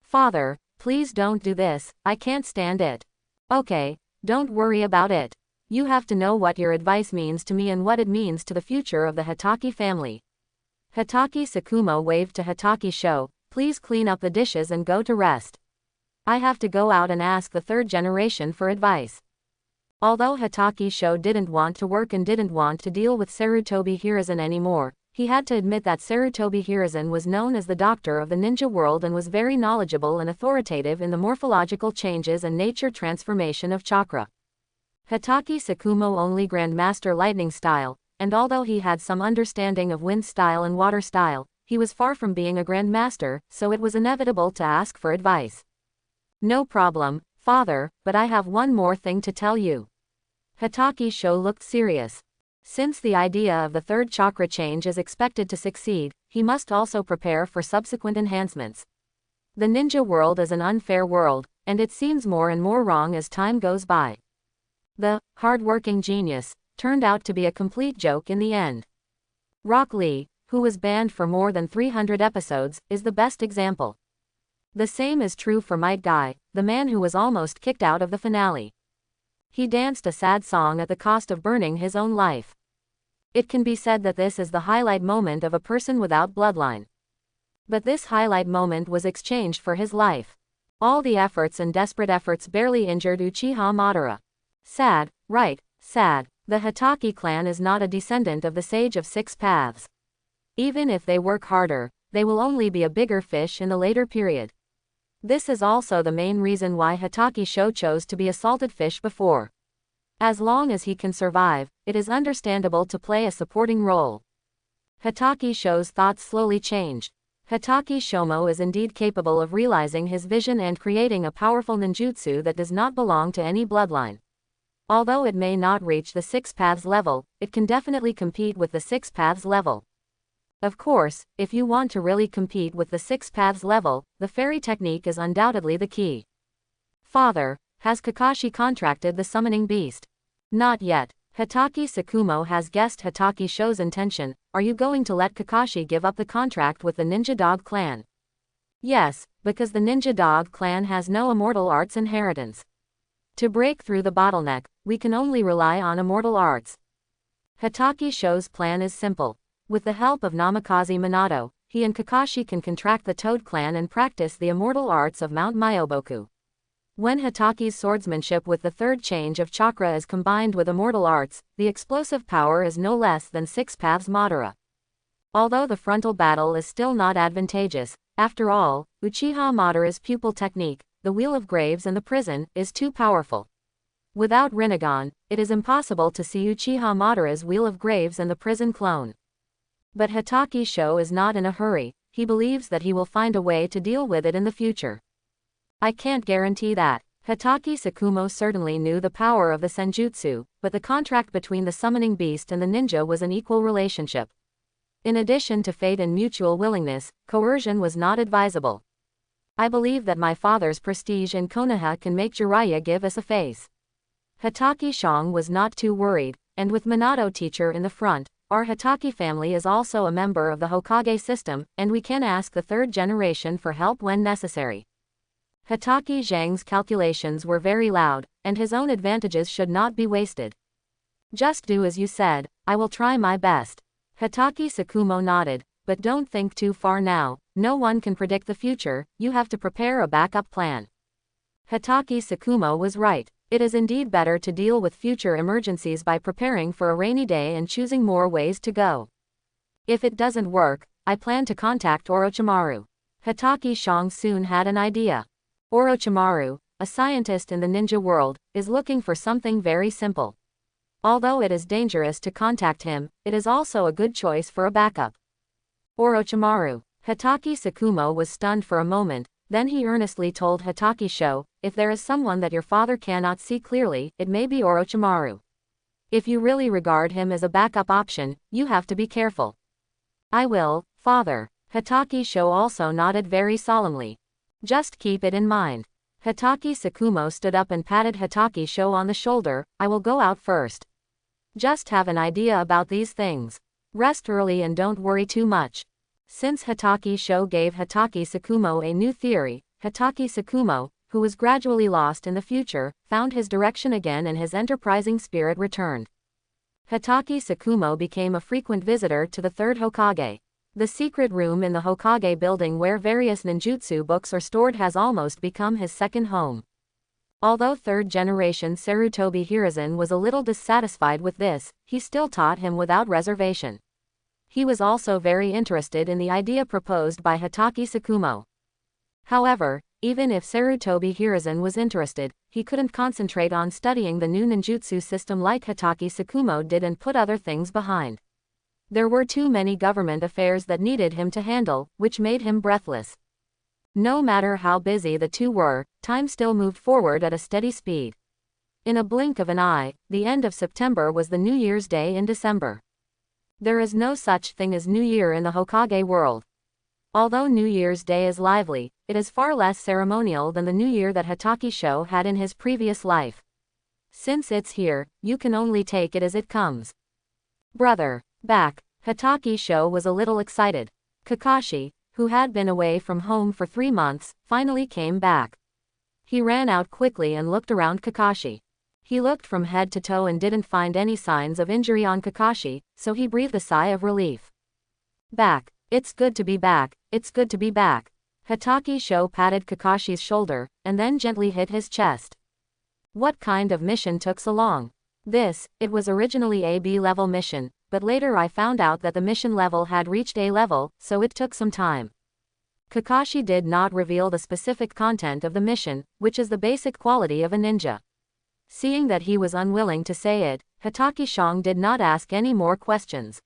Father, please don't do this, I can't stand it. Okay, don't worry about it. You have to know what your advice means to me and what it means to the future of the Hotake family. Hotake Sakumo waved to Hotake Sho, please clean up the dishes and go to rest. I have to go out and ask the 3rd generation for advice. Although Hotake Sho didn't want to work and didn't want to deal with Sarutobi Hiruzen anymore, he had to admit that Sarutobi Hiruzen was known as the doctor of the ninja world and was very knowledgeable and authoritative in the morphological changes and nature transformation of chakra. Hotake Sakumo only Grandmaster Lightning style, and although he had some understanding of wind style and water style, he was far from being a Grandmaster, so it was inevitable to ask for advice. No problem, Father, but I have one more thing to tell you. Hotake Sho looked serious. Since the idea of the 3rd chakra change is expected to succeed, he must also prepare for subsequent enhancements. The ninja world is an unfair world, and it seems more and more wrong as time goes by. The hard-working genius turned out to be a complete joke in the end. Rock Lee, who was banned for more than 300 episodes, is the best example. The same is true for Might Guy, the man who was almost kicked out of the finale. He danced a sad song at the cost of burning his own life. It can be said that this is the highlight moment of a person without bloodline. But this highlight moment was exchanged for his life. All the efforts and desperate efforts barely injured Uchiha Madara. Sad, right, sad. The Hotake clan is not a descendant of the Sage of 6 Paths. Even if they work harder, they will only be a bigger fish in the later period. This is also the main reason why Hotake Sho chose to be a salted fish before. As long as he can survive, it is understandable to play a supporting role. Hotake Sho's thoughts slowly changed. Hotake Shomo is indeed capable of realizing his vision and creating a powerful ninjutsu that does not belong to any bloodline. Although it may not reach the 6 Paths level, it can definitely compete with the 6 Paths level. Of course, if you want to really compete with the 6 Paths level, the fairy technique is undoubtedly the key. Father, has Kakashi contracted the summoning beast? Not yet. Hotake Sakumo has guessed Hotake Sho's intention. Are you going to let Kakashi give up the contract with the Ninja Dog clan? Yes, because the Ninja Dog clan has no immortal arts inheritance. To break through the bottleneck, we can only rely on immortal arts. Hotake Sho's plan is simple. With the help of Namikaze Minato, he and Kakashi can contract the Toad clan and practice the immortal arts of Mount Myoboku. When Hotake's swordsmanship with the 3rd change of chakra is combined with immortal arts, the explosive power is no less than 6 Paths Madara. Although the frontal battle is still not advantageous, after all, Uchiha Madara's pupil technique, the Wheel of Graves and the prison, is too powerful. Without Rinnegan, it is impossible to see Uchiha Madara's Wheel of Graves and the prison clone. But Hotake Sho is not in a hurry. He believes that he will find a way to deal with it in the future. I can't guarantee that. Hotake Sakumo certainly knew the power of the senjutsu, but the contract between the summoning beast and the ninja was an equal relationship. In addition to fate and mutual willingness, coercion was not advisable. I believe that my father's prestige in Konoha can make Jiraiya give us a face. Hotake Shong was not too worried, and with Minato teacher in the front, our Hotake family is also a member of the Hokage system, and we can ask the 3rd generation for help when necessary. Hotake Zhang's calculations were very loud, and his own advantages should not be wasted. Just do as you said, I will try my best. Hotake Sakumo nodded, but don't think too far now, no one can predict the future, you have to prepare a backup plan. Hotake Sakumo was right. It is indeed better to deal with future emergencies by preparing for a rainy day and choosing more ways to go. If it doesn't work, I plan to contact Orochimaru. Hatake Shang soon had an idea. Orochimaru, a scientist in the ninja world, is looking for something very simple. Although it is dangerous to contact him, it is also a good choice for a backup. Orochimaru. Hatake Sakumo was stunned for a moment, then he earnestly told Hatake Sho, if there is someone that your father cannot see clearly, it may be Orochimaru. If you really regard him as a backup option, you have to be careful. I will, father. Hatake Sho also nodded very solemnly. Just keep it in mind. Hatake Sakumo stood up and patted Hatake Sho on the shoulder. I will go out first. Just have an idea about these things. Rest early and don't worry too much. Since Hatake Sho gave Hatake Sakumo a new theory, Hatake Sakumo, who was gradually lost in the future, found his direction again and his enterprising spirit returned. Hatake Sakumo became a frequent visitor to the third Hokage. The secret room in the Hokage building where various ninjutsu books are stored has almost become his second home. Although third-generation Sarutobi Hiruzen was a little dissatisfied with this, he still taught him without reservation. He was also very interested in the idea proposed by Hatake Sakumo. However, even if Sarutobi Hiruzen was interested, he couldn't concentrate on studying the new ninjutsu system like Hatake Sakumo did and put other things behind. There were too many government affairs that needed him to handle, which made him breathless. No matter how busy the two were, time still moved forward at a steady speed. In a blink of an eye, the end of September was the New Year's Day in December. There is no such thing as New Year in the Hokage world. Although New Year's Day is lively, it is far less ceremonial than the New Year that Hatake Sho had in his previous life. Since it's here, you can only take it as it comes. Brother. Back. Hatake Sho was a little excited. Kakashi, who had been away from home for 3 months, finally came back. He ran out quickly and looked around Kakashi. He looked from head to toe and didn't find any signs of injury on Kakashi, so he breathed a sigh of relief. Back. It's good to be back, it's good to be back. Hatake Sho patted Kakashi's shoulder, and then gently hit his chest. What kind of mission took so long? It was originally a B-level mission, but later I found out that the mission level had reached A level, so it took some time. Kakashi did not reveal the specific content of the mission, which is the basic quality of a ninja. Seeing that he was unwilling to say it, Hatake Shang did not ask any more questions.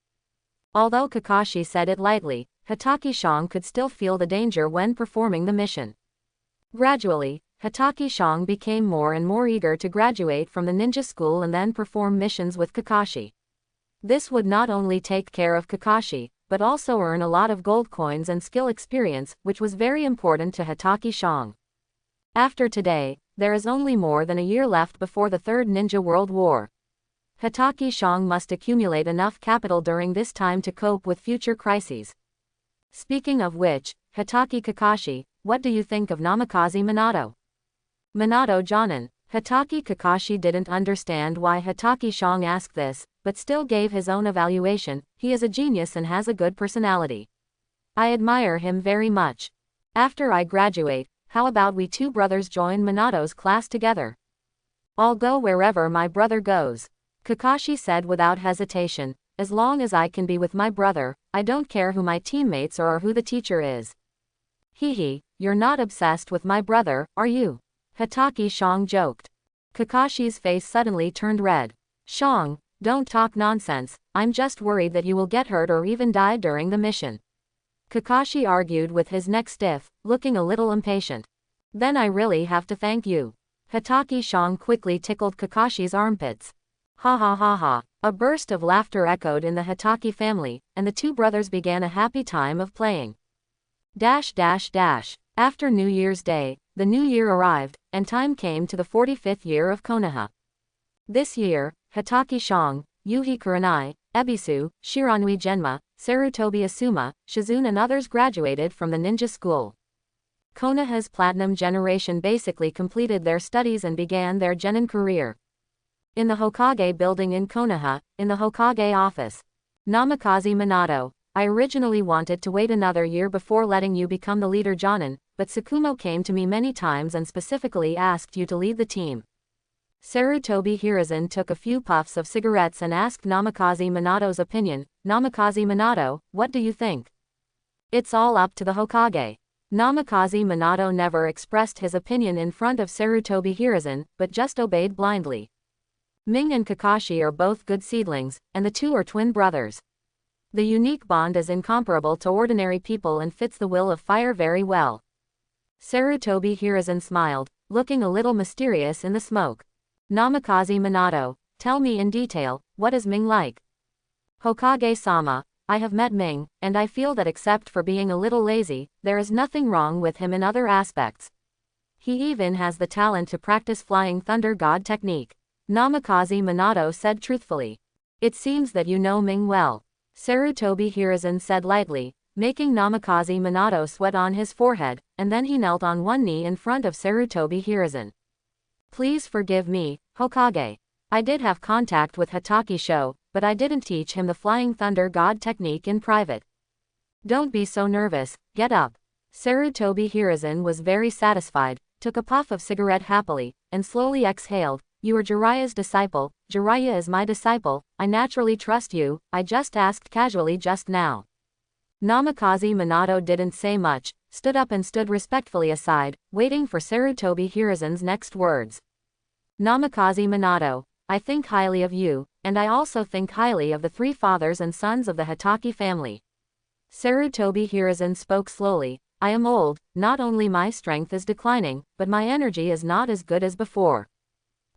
Although Kakashi said it lightly, Hatake Shang could still feel the danger when performing the mission. Gradually, Hatake Shang became more and more eager to graduate from the ninja school and then perform missions with Kakashi. This would not only take care of Kakashi, but also earn a lot of gold coins and skill experience, which was very important to Hatake Shang. After today, there is only more than a year left before the Third Ninja World War. Hatake Shang must accumulate enough capital during this time to cope with future crises. Speaking of which, Hatake Kakashi, what do you think of Namikaze Minato? Minato Jonin. Hatake Kakashi didn't understand why Hatake Shang asked this, but still gave his own evaluation. He is a genius and has a good personality. I admire him very much. After I graduate, how about we two brothers join Minato's class together? I'll go wherever my brother goes. Kakashi said without hesitation, as long as I can be with my brother, I don't care who my teammates are or who the teacher is. Hehe, you're not obsessed with my brother, are you? Hatake Shang joked. Kakashi's face suddenly turned red. Shang, don't talk nonsense, I'm just worried that you will get hurt or even die during the mission. Kakashi argued with his neck stiff, looking a little impatient. Then I really have to thank you. Hatake Shang quickly tickled Kakashi's armpits. Ha ha ha ha. A burst of laughter echoed in the Hatake family, and the two brothers began a happy time of playing. After New Year's Day, the new year arrived, and time came to the 45th year of Konoha. This year, Hatake Shang, Yuhi Kurenai, Ebisu, Shiranui Genma, Sarutobi Asuma, Shizune and others graduated from the ninja school. Konoha's platinum generation basically completed their studies and began their genin career. In the Hokage building in Konoha, in the Hokage office. Namikaze Minato, I originally wanted to wait another year before letting you become the leader Jonin, but Sakumo came to me many times and specifically asked you to lead the team. Sarutobi Hiruzen took a few puffs of cigarettes and asked Namikaze Minato's opinion. Namikaze Minato, what do you think? It's all up to the Hokage. Namikaze Minato never expressed his opinion in front of Sarutobi Hiruzen, but just obeyed blindly. Ming and Kakashi are both good seedlings, and the two are twin brothers. The unique bond is incomparable to ordinary people and fits the will of fire very well. Sarutobi Hiruzen smiled, looking a little mysterious in the smoke. Namikaze Minato, tell me in detail, what is Ming like? Hokage-sama, I have met Ming, and I feel that except for being a little lazy, there is nothing wrong with him in other aspects. He even has the talent to practice Flying Thunder God technique. Namikaze Minato said truthfully. It seems that you know Ming well. Sarutobi Hiruzen said lightly, making Namikaze Minato sweat on his forehead, and then he knelt on one knee in front of Sarutobi Hiruzen. Please forgive me, Hokage. I did have contact with Hitachi Sho, but I didn't teach him the Flying Thunder God technique in private. Don't be so nervous, get up. Sarutobi Hiruzen was very satisfied, took a puff of cigarette happily, and slowly exhaled. You are Jiraiya's disciple, Jiraiya is my disciple, I naturally trust you, I just asked casually just now. Namikaze Minato didn't say much, stood up and stood respectfully aside, waiting for Sarutobi Hiruzen's next words. Namikaze Minato, I think highly of you, and I also think highly of the three fathers and sons of the Hitachi family. Sarutobi Hiruzen spoke slowly, I am old, not only my strength is declining, but my energy is not as good as before.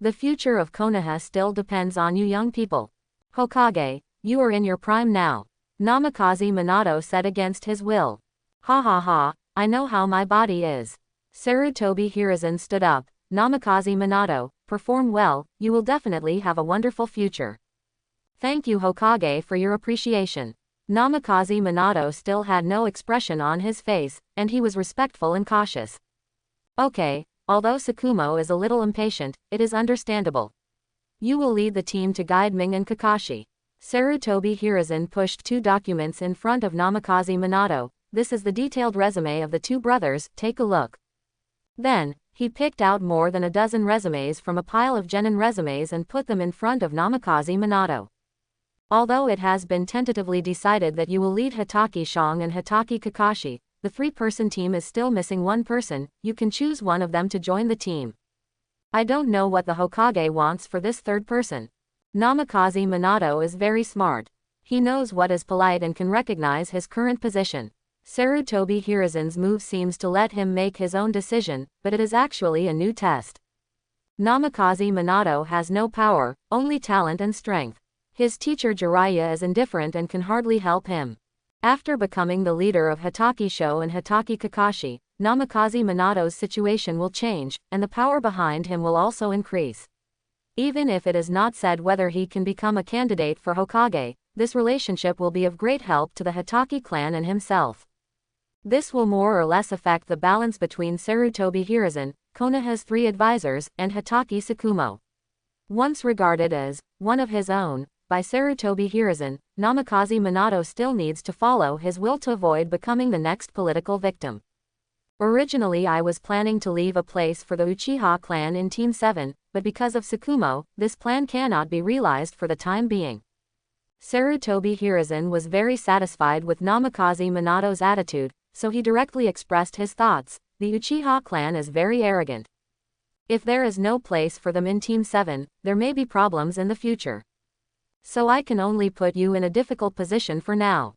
The future of Konoha still depends on you young people. Hokage, you are in your prime now. Namikaze Minato said against his will. Ha ha ha, I know how my body is. Sarutobi Hiruzen stood up. Namikaze Minato, perform well, you will definitely have a wonderful future. Thank you Hokage for your appreciation. Namikaze Minato still had no expression on his face, and he was respectful and cautious. Okay, although Tsukumo is a little impatient, it is understandable. You will lead the team to guide Ming and Kakashi. Sarutobi Hiruzen pushed two documents in front of Namikaze Minato. This is the detailed resume of the two brothers, take a look. Then, he picked out more than a dozen resumes from a pile of genin resumes and put them in front of Namikaze Minato. Although it has been tentatively decided that you will lead Hitachi Shong and Hitachi Kakashi, the three-person team is still missing one person, you can choose one of them to join the team. I don't know what the Hokage wants for this third person. Namikaze Minato is very smart. He knows what is polite and can recognize his current position. Sarutobi Hiruzen's move seems to let him make his own decision, but it is actually a new test. Namikaze Minato has no power, only talent and strength. His teacher Jiraiya is indifferent and can hardly help him. After becoming the leader of Hitachi Sho and Hitachi Kakashi, Namikaze Minato's situation will change, and the power behind him will also increase. Even if it is not said whether he can become a candidate for Hokage, this relationship will be of great help to the Hitachi clan and himself. This will more or less affect the balance between Sarutobi Hiruzen, Konoha's three advisors, and Hitachi Tsukumo. Once regarded as one of his own by Sarutobi Hiruzen, Namikaze Minato still needs to follow his will to avoid becoming the next political victim. Originally I was planning to leave a place for the Uchiha clan in Team 7, but because of Tsukumo, this plan cannot be realized for the time being. Sarutobi Hiruzen was very satisfied with Namikaze Minato's attitude, so he directly expressed his thoughts. The Uchiha clan is very arrogant. If there is no place for them in Team 7, there may be problems in the future. So I can only put you in a difficult position for now.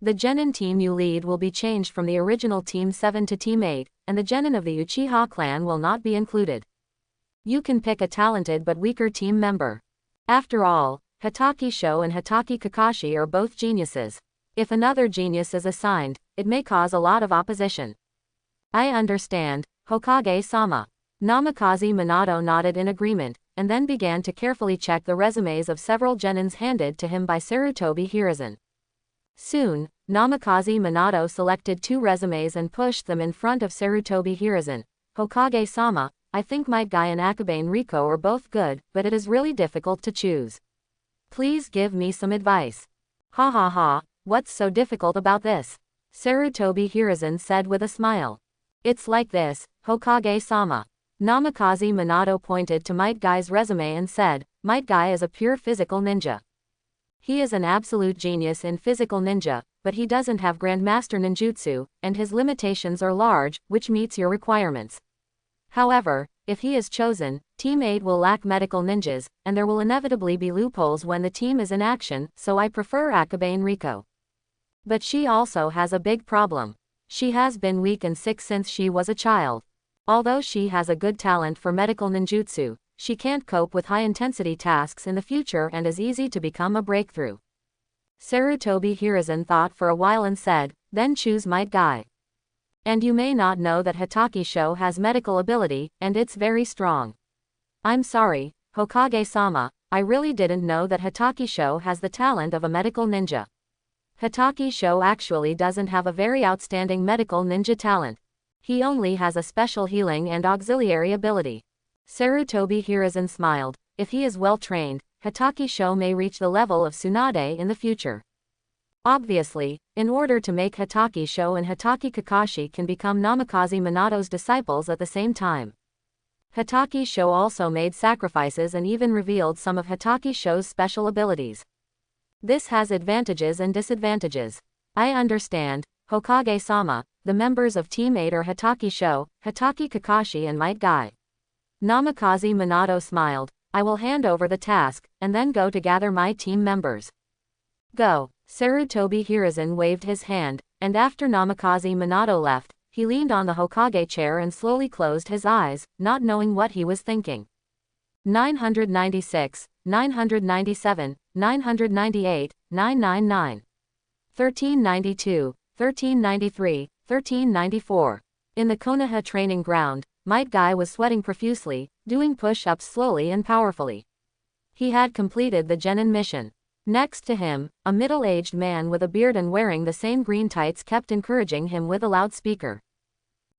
The genin team you lead will be changed from the original Team 7 to Team 8, and the genin of the Uchiha clan will not be included. You can pick a talented but weaker team member. After all, Hitachi Sho and Hitachi Kakashi are both geniuses. If another genius is assigned, it may cause a lot of opposition. I understand, Hokage-sama. Namikaze Minato nodded in agreement, and then began to carefully check the resumes of several genins handed to him by Sarutobi Hiruzen. Soon, Namikaze Minato selected 2 resumes and pushed them in front of Sarutobi Hiruzen. Hokage-sama, I think Might Guy and Akabane Riko are both good, but it is really difficult to choose. Please give me some advice. Ha ha ha, what's so difficult about this? Sarutobi Hiruzen said with a smile. It's like this, Hokage-sama. Namikaze Minato pointed to Might Guy's resume and said, Might Guy is a pure physical ninja. He is an absolute genius in physical ninja, but he doesn't have Grandmaster Ninjutsu, and his limitations are large, which meets your requirements. However, if he is chosen, Team 8 will lack medical ninjas, and there will inevitably be loopholes when the team is in action, so I prefer Akabe Riko. But she also has a big problem. She has been weak and sick since she was a child. Although she has a good talent for medical ninjutsu, she can't cope with high-intensity tasks in the future and is easy to become a breakthrough. Sarutobi Hiruzen thought for a while and said, then choose Might Guy. And you may not know that Hitachi Sho has medical ability, and it's very strong. I'm sorry, Hokage-sama, I really didn't know that Hitachi Sho has the talent of a medical ninja. Hitachi Sho actually doesn't have a very outstanding medical ninja talent. He only has a special healing and auxiliary ability. Sarutobi Hiruzen smiled. If he is well trained, Hitachi Sho may reach the level of Tsunade in the future. Obviously, in order to make Hitachi Sho and Hitachi Kakashi can become Namikaze Minato's disciples at the same time. Hitachi Sho also made sacrifices and even revealed some of Hitachi Sho's special abilities. This has advantages and disadvantages. I understand, Hokage-sama, the members of Team 8 are Hitachi Sho, Hitachi Kakashi and Might Guy. Namikaze Minato smiled. I will hand over the task, and then go to gather my team members. Go. Sarutobi Hiruzen waved his hand, and after Namikaze Minato left, he leaned on the Hokage chair and slowly closed his eyes, not knowing what he was thinking. 996, 997, 998, 999. 1392, 1393, 1394. In the Konoha training ground, Might Guy was sweating profusely, doing push-ups slowly and powerfully. He had completed the Genin mission. Next to him, a middle-aged man with a beard and wearing the same green tights kept encouraging him with a loudspeaker.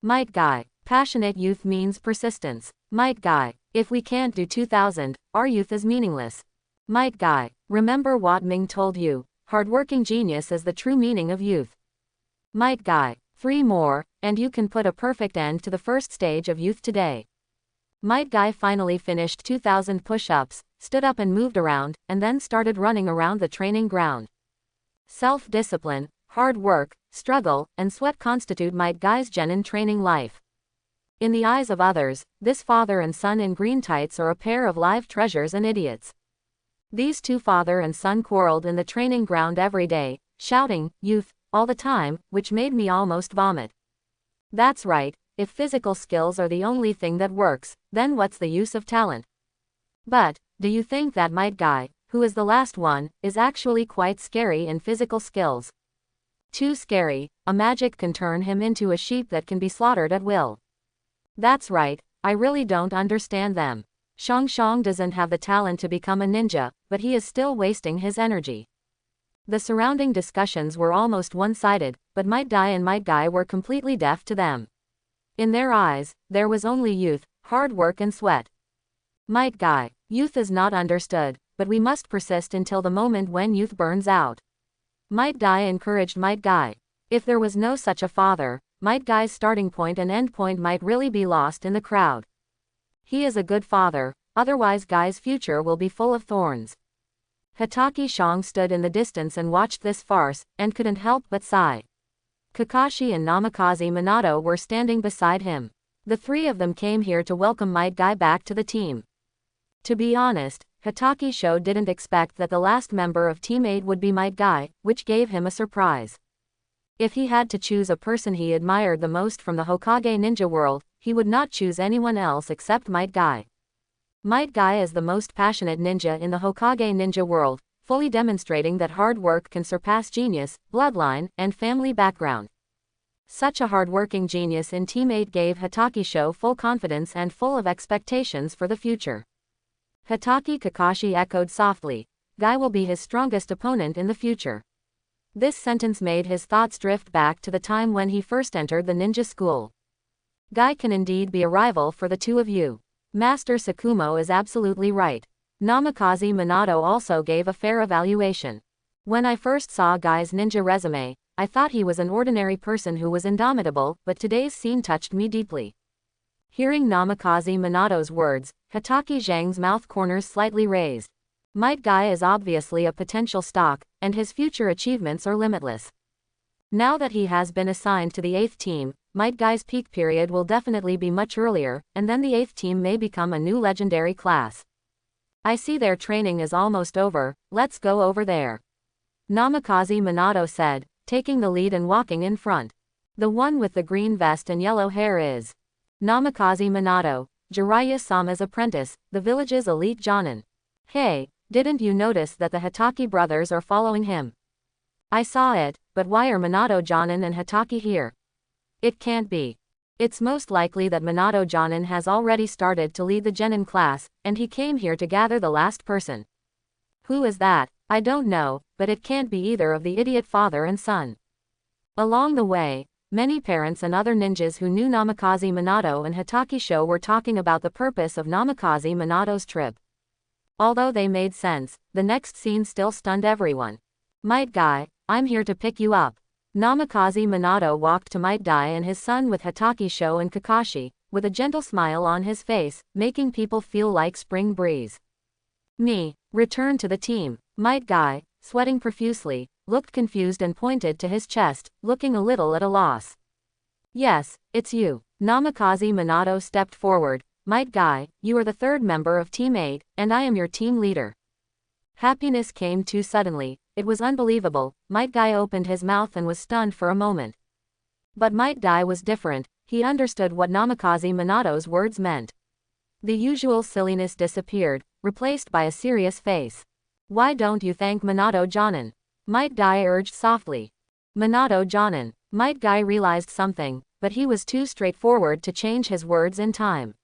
Might Guy, passionate youth means persistence. Might Guy, if we can't do 2000, our youth is meaningless. Might Guy, remember what Ming told you, hardworking genius is the true meaning of youth. Might Guy, 3 more, and you can put a perfect end to the first stage of youth today. Might Guy finally finished 2000 push-ups, stood up and moved around, and then started running around the training ground. Self-discipline, hard work, struggle, and sweat constitute Might Guy's genin training life. In the eyes of others, this father and son in green tights are a pair of live treasures and idiots. These two father and son quarreled in the training ground every day, shouting, "Youth," all the time, which made me almost vomit. That's right, if physical skills are the only thing that works, then what's the use of talent? But, do you think that Might Guy, who is the last one, is actually quite scary in physical skills? Too scary, a magic can turn him into a sheep that can be slaughtered at will. That's right, I really don't understand them. Shang doesn't have the talent to become a ninja, but he is still wasting his energy. The surrounding discussions were almost one-sided, but Might Guy were completely deaf to them. In their eyes, there was only youth, hard work and sweat. Might Guy, youth is not understood, but we must persist until the moment when youth burns out. Might Guy encouraged Might Guy. If there was no such a father, Might Guy's starting point and end point might really be lost in the crowd. He is a good father, otherwise Guy's future will be full of thorns. Hitachi Shang stood in the distance and watched this farce, and couldn't help but sigh. Kakashi and Namikaze Minato were standing beside him. The three of them came here to welcome Might Guy back to the team. To be honest, Hitachi Sho didn't expect that the last member of Team 8 would be Might Guy, which gave him a surprise. If he had to choose a person he admired the most from the Hokage ninja world, he would not choose anyone else except Might Guy. Might Guy is the most passionate ninja in the Hokage ninja world, fully demonstrating that hard work can surpass genius, bloodline, and family background. Such a hard-working genius in Team 8 gave Hitachi Sho full confidence and full of expectations for the future. Hitachi Kakashi echoed softly, Guy will be his strongest opponent in the future. This sentence made his thoughts drift back to the time when he first entered the ninja school. Guy can indeed be a rival for the two of you. Master Sakumo is absolutely right. Namikaze Minato also gave a fair evaluation. When I first saw Guy's ninja resume, I thought he was an ordinary person who was indomitable, but today's scene touched me deeply. Hearing Namikaze Minato's words, Hitachi Zhang's mouth corners slightly raised. Might Guy is obviously a potential stock, and his future achievements are limitless. Now that he has been assigned to the 8th team, Might Guy's peak period will definitely be much earlier, and then the 8th team may become a new legendary class. I see their training is almost over, let's go over there. Namikaze Minato said, taking the lead and walking in front. The one with the green vest and yellow hair is Namikaze Minato, Jiraiya-sama's apprentice, the village's elite jonin. Hey, didn't you notice that the Hatake brothers are following him? I saw it, but why are Minato jonin and Hatake here? It can't be. It's most likely that Minato jonin has already started to lead the genin class, and he came here to gather the last person. Who is that? I don't know, but it can't be either of the idiot father and son. Along the way, many parents and other ninjas who knew Namikaze Minato and Hatake Sho were talking about the purpose of Namikaze Minato's trip. Although they made sense, the next scene still stunned everyone. Might Guy, I'm here to pick you up. Namikaze Minato walked to Might Guy and his son with Hatake Sho and Kakashi, with a gentle smile on his face, making people feel like spring breeze. Me, return to the team. Might Guy, sweating profusely, looked confused and pointed to his chest, looking a little at a loss. Yes, it's you. Namikaze Minato stepped forward. Might Guy, you are the 3rd member of Team 8, and I am your team leader. Happiness came too suddenly, it was unbelievable. Might Guy opened his mouth and was stunned for a moment. But Might Guy was different, he understood what Namikaze Minato's words meant. The usual silliness disappeared, replaced by a serious face. Why don't you thank Minato jonin? Might Guy urged softly. Minato jonin. Might Guy realized something, but he was too straightforward to change his words in time.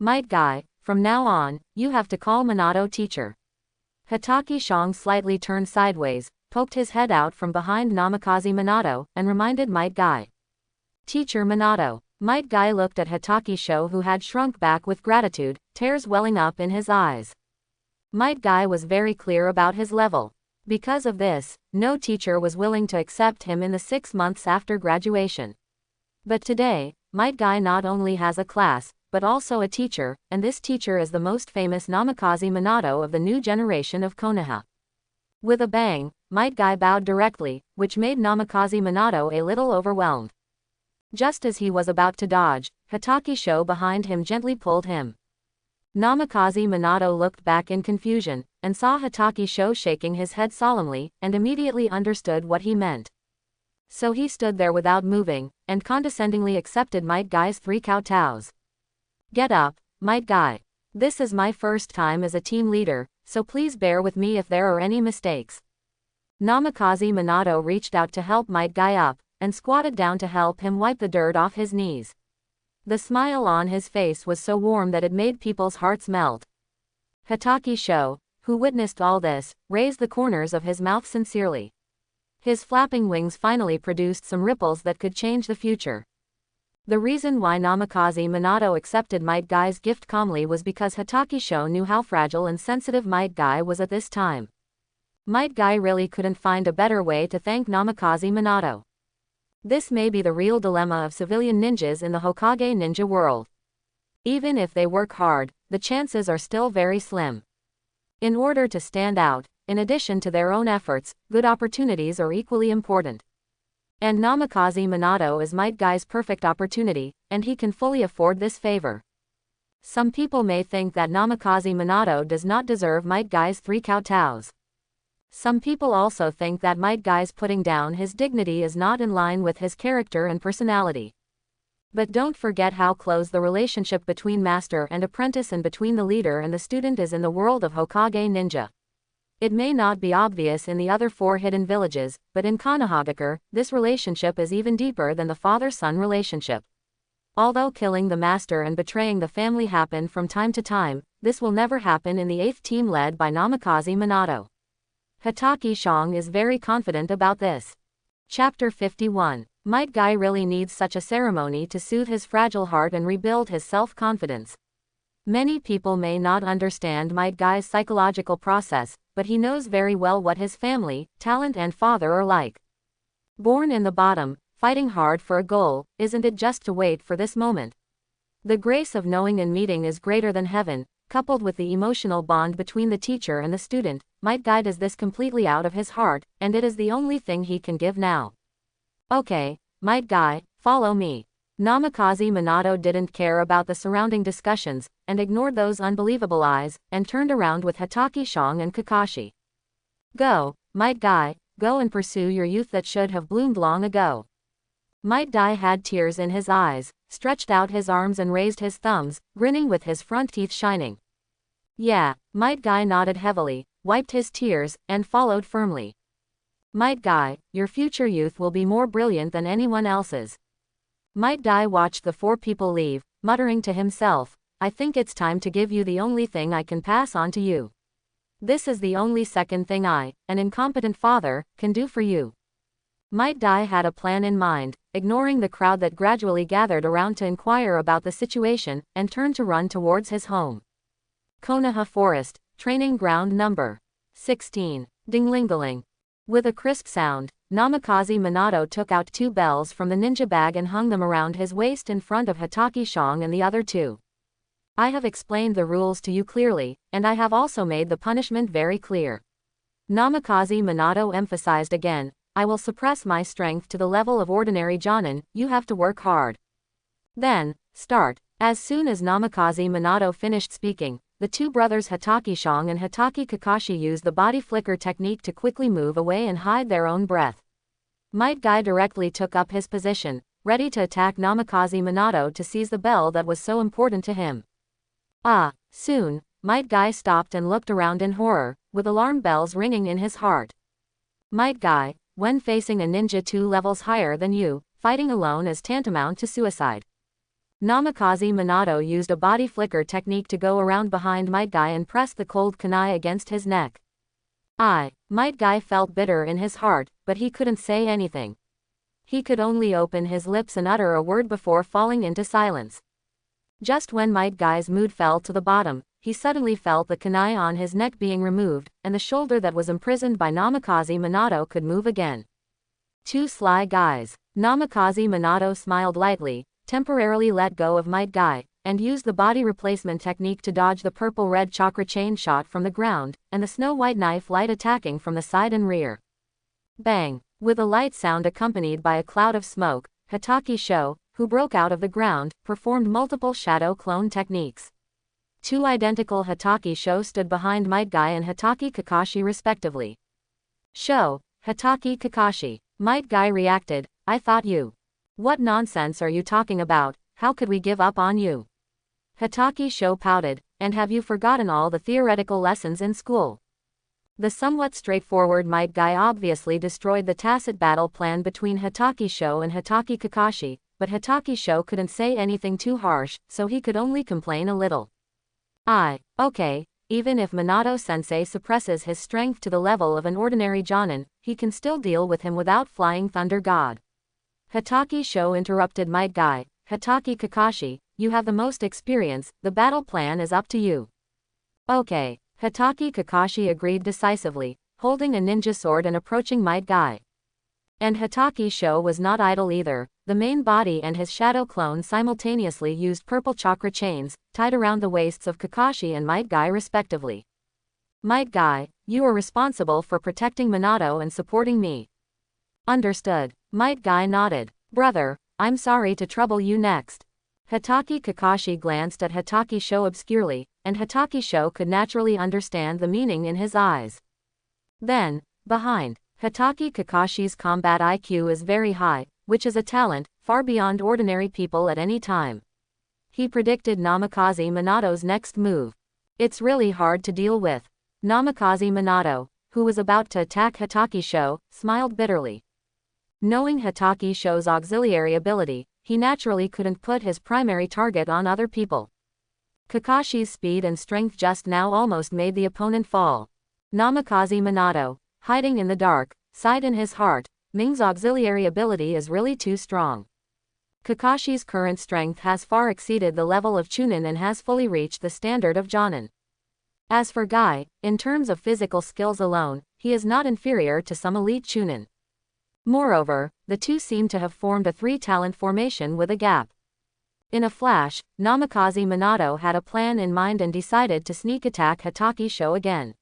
Might Guy, from now on, you have to call Minato teacher. Hatake Shong slightly turned sideways, poked his head out from behind Namikaze Minato, and reminded Might Guy. Teacher Minato. Might Guy looked at Hatake Sho, who had shrunk back with gratitude, tears welling up in his eyes. Might Guy was very clear about his level. Because of this, no teacher was willing to accept him in the 6 months after graduation. But today, Might Guy not only has a class, but also a teacher, and this teacher is the most famous Namikaze Minato of the new generation of Konoha. With a bang, Might Guy bowed directly, which made Namikaze Minato a little overwhelmed. Just as he was about to dodge, Hatake Sho behind him gently pulled him. Namikaze Minato looked back in confusion, and saw Hatake Sho shaking his head solemnly, and immediately understood what he meant. So he stood there without moving, and condescendingly accepted Might Guy's 3 kowtows. Get up, Might Guy. This is my first time as a team leader, so please bear with me if there are any mistakes. Namikaze Minato reached out to help Might Guy up, and squatted down to help him wipe the dirt off his knees. The smile on his face was so warm that it made people's hearts melt. Hatake Sho, who witnessed all this, raised the corners of his mouth sincerely. His flapping wings finally produced some ripples that could change the future. The reason why Namikaze Minato accepted Might Guy's gift calmly was because Hatake Sho knew how fragile and sensitive Might Guy was at this time. Might Guy really couldn't find a better way to thank Namikaze Minato. This may be the real dilemma of civilian ninjas in the Hokage ninja world. Even if they work hard, the chances are still very slim. In order to stand out, in addition to their own efforts, good opportunities are equally important. And Namikaze Minato is Might Guy's perfect opportunity, and he can fully afford this favor. Some people may think that Namikaze Minato does not deserve Might Guy's 3 kowtows. Some people also think that Might Guy's putting down his dignity is not in line with his character and personality. But don't forget how close the relationship between master and apprentice and between the leader and the student is in the world of Hokage ninja. It may not be obvious in the other 4 hidden villages, but in Konohagakure, this relationship is even deeper than the father-son relationship. Although killing the master and betraying the family happen from time to time, this will never happen in the 8th team led by Namikaze Minato. Hatake Shong is very confident about this. Chapter 51. Might Guy really needs such a ceremony to soothe his fragile heart and rebuild his self-confidence. Many people may not understand Might Guy's psychological process, but he knows very well what his family, talent and father are like. Born in the bottom, fighting hard for a goal, isn't it just to wait for this moment? The grace of knowing and meeting is greater than heaven, coupled with the emotional bond between the teacher and the student, Might Guy does this completely out of his heart, and it is the only thing he can give now. Okay, Might Guy, follow me. Namikaze Minato didn't care about the surrounding discussions, and ignored those unbelievable eyes, and turned around with Hatake Shong and Kakashi. Go, Might Guy, go and pursue your youth that should have bloomed long ago. Might Guy had tears in his eyes, stretched out his arms and raised his thumbs, grinning with his front teeth shining. Yeah, Might Guy nodded heavily, wiped his tears, and followed firmly. Might Guy, your future youth will be more brilliant than anyone else's. Might Guy watched the four people leave, muttering to himself, I think it's time to give you the only thing I can pass on to you. This is the only second thing I, an incompetent father, can do for you. Might Guy had a plan in mind, ignoring the crowd that gradually gathered around to inquire about the situation, and turned to run towards his home. Konoha Forest, Training Ground Number 16. Ding-ling-a-ling. With a crisp sound, Namikaze Minato took out 2 bells from the ninja bag and hung them around his waist in front of Hatake Shong and the other 2. I have explained the rules to you clearly, and I have also made the punishment very clear. Namikaze Minato emphasized again, I will suppress my strength to the level of ordinary Jonin, you have to work hard. Then, start. As soon as Namikaze Minato finished speaking, the 2 brothers Hatake Shong and Hatake Kakashi used the body flicker technique to quickly move away and hide their own breath. Might Guy directly took up his position, ready to attack Namikaze Minato to seize the bell that was so important to him. Soon, Might Guy stopped and looked around in horror, with alarm bells ringing in his heart. Might Guy, when facing a ninja 2 levels higher than you, fighting alone is tantamount to suicide. Namikaze Minato used a body flicker technique to go around behind Might Guy and press the cold kunai against his neck. Might Guy felt bitter in his heart, but he couldn't say anything. He could only open his lips and utter a word before falling into silence. Just when Might Guy's mood fell to the bottom, he suddenly felt the kunai on his neck being removed, and the shoulder that was imprisoned by Namikaze Minato could move again. 2 sly guys. Namikaze Minato smiled lightly, temporarily let go of Might Guy, and used the body replacement technique to dodge the purple-red chakra chain shot from the ground, and the snow-white knife light attacking from the side and rear. Bang! With a light sound accompanied by a cloud of smoke, Hatake Sho, who broke out of the ground, performed multiple shadow clone techniques. 2 identical Hatake Sho stood behind Might Guy and Hatake Kakashi respectively. Sho, Hatake Kakashi. Might Guy reacted, I thought you. What nonsense are you talking about, how could we give up on you? Hatake Sho pouted, and have you forgotten all the theoretical lessons in school? The somewhat straightforward Might Guy obviously destroyed the tacit battle plan between Hatake Sho and Hatake Kakashi, but Hatake Sho couldn't say anything too harsh, so he could only complain a little. Okay, even if Minato-sensei suppresses his strength to the level of an ordinary Jonin, he can still deal with him without Flying Thunder God. Hatake Sho interrupted Might Guy, Hatake Kakashi, you have the most experience, the battle plan is up to you. Okay, Hatake Kakashi agreed decisively, holding a ninja sword and approaching Might Guy. And Hatake Sho was not idle either, the main body and his shadow clone simultaneously used purple chakra chains, tied around the waists of Kakashi and Might Guy respectively. Might Guy, you are responsible for protecting Minato and supporting me. Understood. Might Guy nodded. Brother, I'm sorry to trouble you next. Hatake Kakashi glanced at Hatake Sho obscurely, and Hatake Sho could naturally understand the meaning in his eyes. Then, behind, Hatake Kakashi's combat IQ is very high, which is a talent, far beyond ordinary people at any time. He predicted Namikaze Minato's next move. It's really hard to deal with. Namikaze Minato, who was about to attack Hatake Sho, smiled bitterly. Knowing Hatake Sho's auxiliary ability, he naturally couldn't put his primary target on other people. Kakashi's speed and strength just now almost made the opponent fall. Namikaze Minato, hiding in the dark, sighed in his heart, Ming's auxiliary ability is really too strong. Kakashi's current strength has far exceeded the level of Chunin and has fully reached the standard of Jonin. As for Guy, in terms of physical skills alone, he is not inferior to some elite Chunin. Moreover, the two seem to have formed a 3-talent formation with a gap. In a flash, Namikaze Minato had a plan in mind and decided to sneak attack Hitachi Sho again.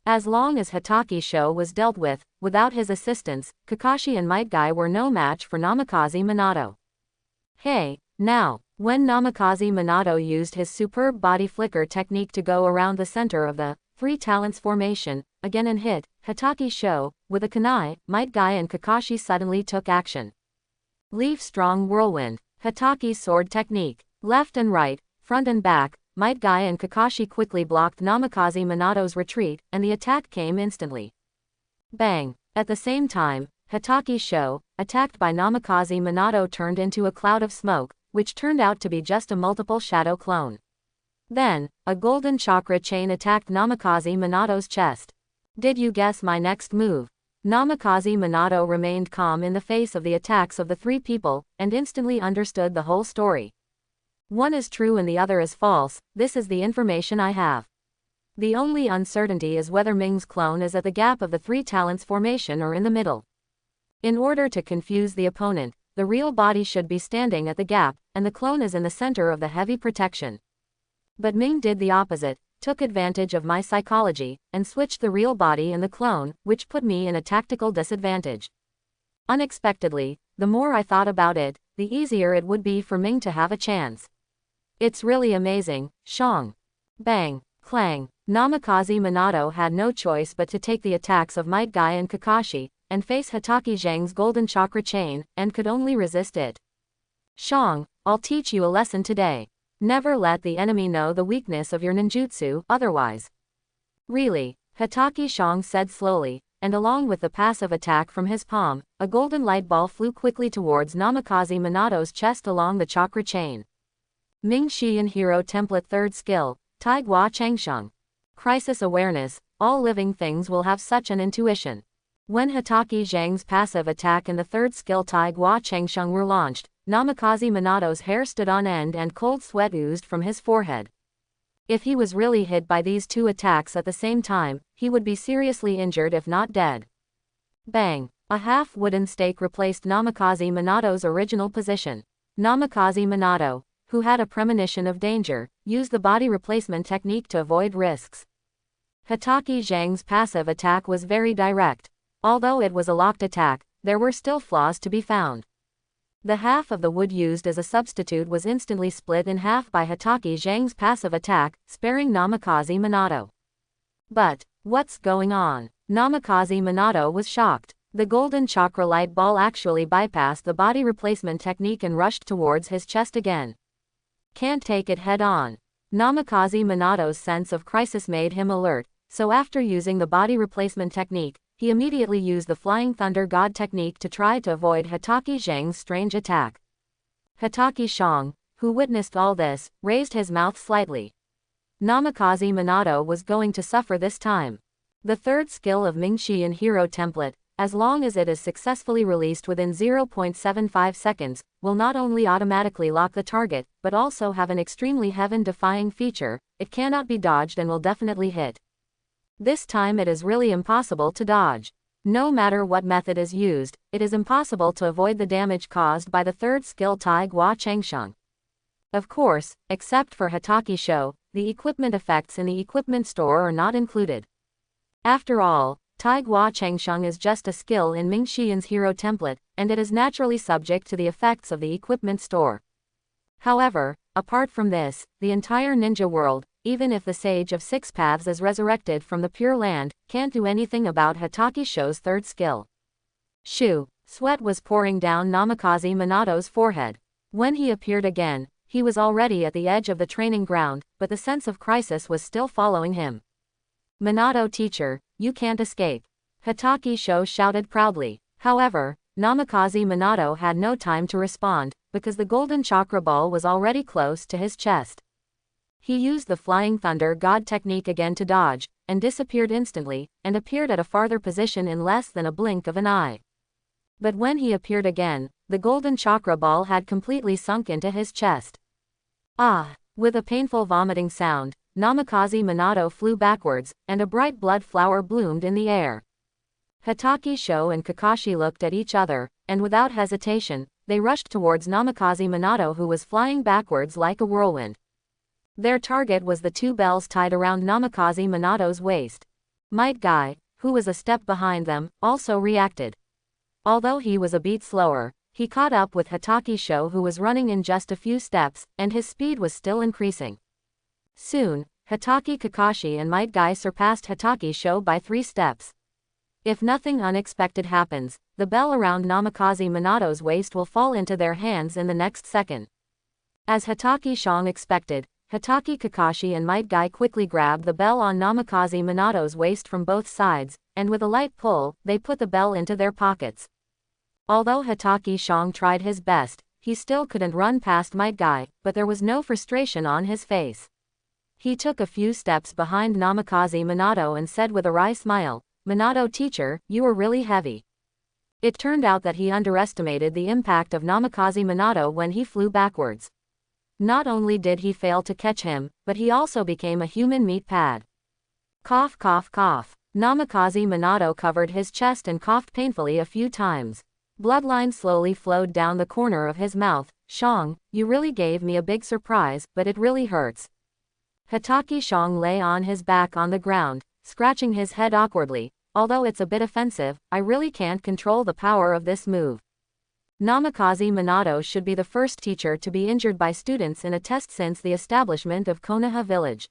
As long as Hitachi Sho was dealt with, without his assistance, Kakashi and Might Guy were no match for Namikaze Minato. Hey, now, when Namikaze Minato used his superb body flicker technique to go around the center of the Three Talents formation, again and hit Hitachi Sho with a kunai, Might Guy and Kakashi suddenly took action. Leaf Strong Whirlwind, Hitachi's sword technique, left and right, front and back, Might Guy and Kakashi quickly blocked Namikaze Minato's retreat, and the attack came instantly. Bang! At the same time, Hitachi Sho, attacked by Namikaze Minato, turned into a cloud of smoke, which turned out to be just a multiple shadow clone. Then, a golden chakra chain attacked Namikaze Minato's chest. Did you guess my next move? Namikaze Minato remained calm in the face of the attacks of the three people, and instantly understood the whole story. One is true and the other is false, this is the information I have. The only uncertainty is whether Ming's clone is at the gap of the Three Talents formation or in the middle. In order to confuse the opponent, the real body should be standing at the gap, and the clone is in the center of the heavy protection. But Ming did the opposite, took advantage of my psychology, and switched the real body and the clone, which put me in a tactical disadvantage. Unexpectedly, the more I thought about it, the easier it would be for Ming to have a chance. It's really amazing, Shang. Bang, clang, Namikaze Minato had no choice but to take the attacks of Might Guy and Kakashi, and face Hitachi Zhang's golden chakra chain, and could only resist it. Shang, I'll teach you a lesson today. Never let the enemy know the weakness of your ninjutsu, otherwise. Really, Hitachi Shang said slowly, and along with the passive attack from his palm, a golden light ball flew quickly towards Namikaze Minato's chest along the chakra chain. Ming Xian Hero Template 3rd Skill, Tai Gua Changsheng. Crisis Awareness, all living things will have such an intuition. When Hitachi Zhang's passive attack and the 3rd skill Tai Gua Changsheng were launched, Namikaze Minato's hair stood on end and cold sweat oozed from his forehead. If he was really hit by these two attacks at the same time, he would be seriously injured if not dead. Bang! A half-wooden stake replaced Namikaze Minato's original position. Namikaze Minato, who had a premonition of danger, used the body replacement technique to avoid risks. Hitachi Zhang's passive attack was very direct. Although it was a locked attack, there were still flaws to be found. The half of the wood used as a substitute was instantly split in half by Hitachi Zhang's passive attack, sparing Namikaze Minato. But, what's going on? Namikaze Minato was shocked. The golden chakra light ball actually bypassed the body replacement technique and rushed towards his chest again. Can't take it head on. Namikaze Minato's sense of crisis made him alert, so after using the body replacement technique, he immediately used the Flying Thunder God technique to try to avoid Hitachi Zhang's strange attack. Hitachi Shang, who witnessed all this, raised his mouth slightly. Namikaze Minato was going to suffer this time. The 3rd skill of Ming Xian Hero Template, as long as it is successfully released within 0.75 seconds, will not only automatically lock the target, but also have an extremely heaven-defying feature: it cannot be dodged and will definitely hit. This time it is really impossible to dodge. No matter what method is used, it is impossible to avoid the damage caused by the 3rd skill Tai Gua Changsheng. Of course, except for Hitachi Sho, the equipment effects in the equipment store are not included. After all, Tai Gua Changsheng is just a skill in Ming Xian's hero template, and it is naturally subject to the effects of the equipment store. However, apart from this, the entire ninja world, even if the Sage of Six Paths is resurrected from the Pure Land, can't do anything about Hitachi Sho's 3rd skill. Shoo! Sweat was pouring down Namikaze Minato's forehead. When he appeared again, he was already at the edge of the training ground, but the sense of crisis was still following him. Minato teacher, you can't escape. Hitachi Sho shouted proudly. However, Namikaze Minato had no time to respond, because the golden chakra ball was already close to his chest. He used the Flying Thunder God technique again to dodge, and disappeared instantly, and appeared at a farther position in less than a blink of an eye. But when he appeared again, the golden chakra ball had completely sunk into his chest. Ah! With a painful vomiting sound, Namikaze Minato flew backwards, and a bright blood flower bloomed in the air. Hitachi Sho and Kakashi looked at each other, and without hesitation, they rushed towards Namikaze Minato, who was flying backwards like a whirlwind. Their target was the two bells tied around Namikaze Minato's waist. Might Guy, who was a step behind them, also reacted. Although he was a beat slower, he caught up with Hitachi Sho, who was running in just a few steps, and his speed was still increasing. Soon, Hitachi Kakashi and Might Guy surpassed Hitachi Sho by 3 steps. If nothing unexpected happens, the bell around Namikaze Minato's waist will fall into their hands in the next second. As Hitachi Sho expected, Hitachi Kakashi and Might Guy quickly grabbed the bell on Namikaze Minato's waist from both sides, and with a light pull, they put the bell into their pockets. Although Hitachi Sho tried his best, he still couldn't run past Might Guy, but there was no frustration on his face. He took a few steps behind Namikaze Minato and said with a wry smile, "Minato teacher, you are really heavy." It turned out that he underestimated the impact of Namikaze Minato when he flew backwards. Not only did he fail to catch him, but he also became a human meat pad. Cough cough cough. Namikaze Minato covered his chest and coughed painfully a few times. Bloodline slowly flowed down the corner of his mouth. "Shong, you really gave me a big surprise, but it really hurts." Hitachi Shong lay on his back on the ground, scratching his head awkwardly. "Although it's a bit offensive, I really can't control the power of this move." Namikaze Minato should be the first teacher to be injured by students in a test since the establishment of Konoha village.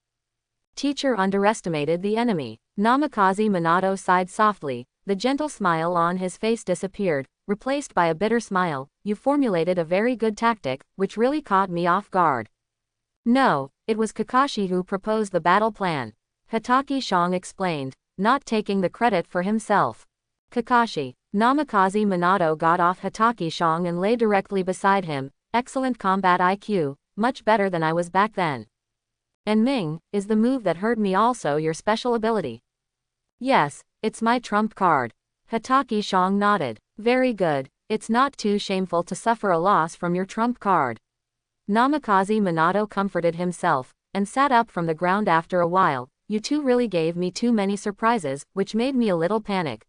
Teacher underestimated the enemy. Namikaze Minato sighed softly. The gentle smile on his face disappeared, replaced by a bitter smile. "You formulated a very good tactic, which really caught me off guard." "No, it was Kakashi who proposed the battle plan," Hitachi Shong explained, not taking the credit for himself. "Kakashi." Namikaze Minato got off Hitachi Shong and lay directly beside him. "Excellent combat IQ, much better than I was back then." "And Ming, is the move that hurt me also your special ability?" "Yes, it's my trump card." Hitachi Shong nodded. "Very good, it's not too shameful to suffer a loss from your trump card." Namikaze Minato comforted himself, and sat up from the ground after a while. "You two really gave me too many surprises, which made me a little panic."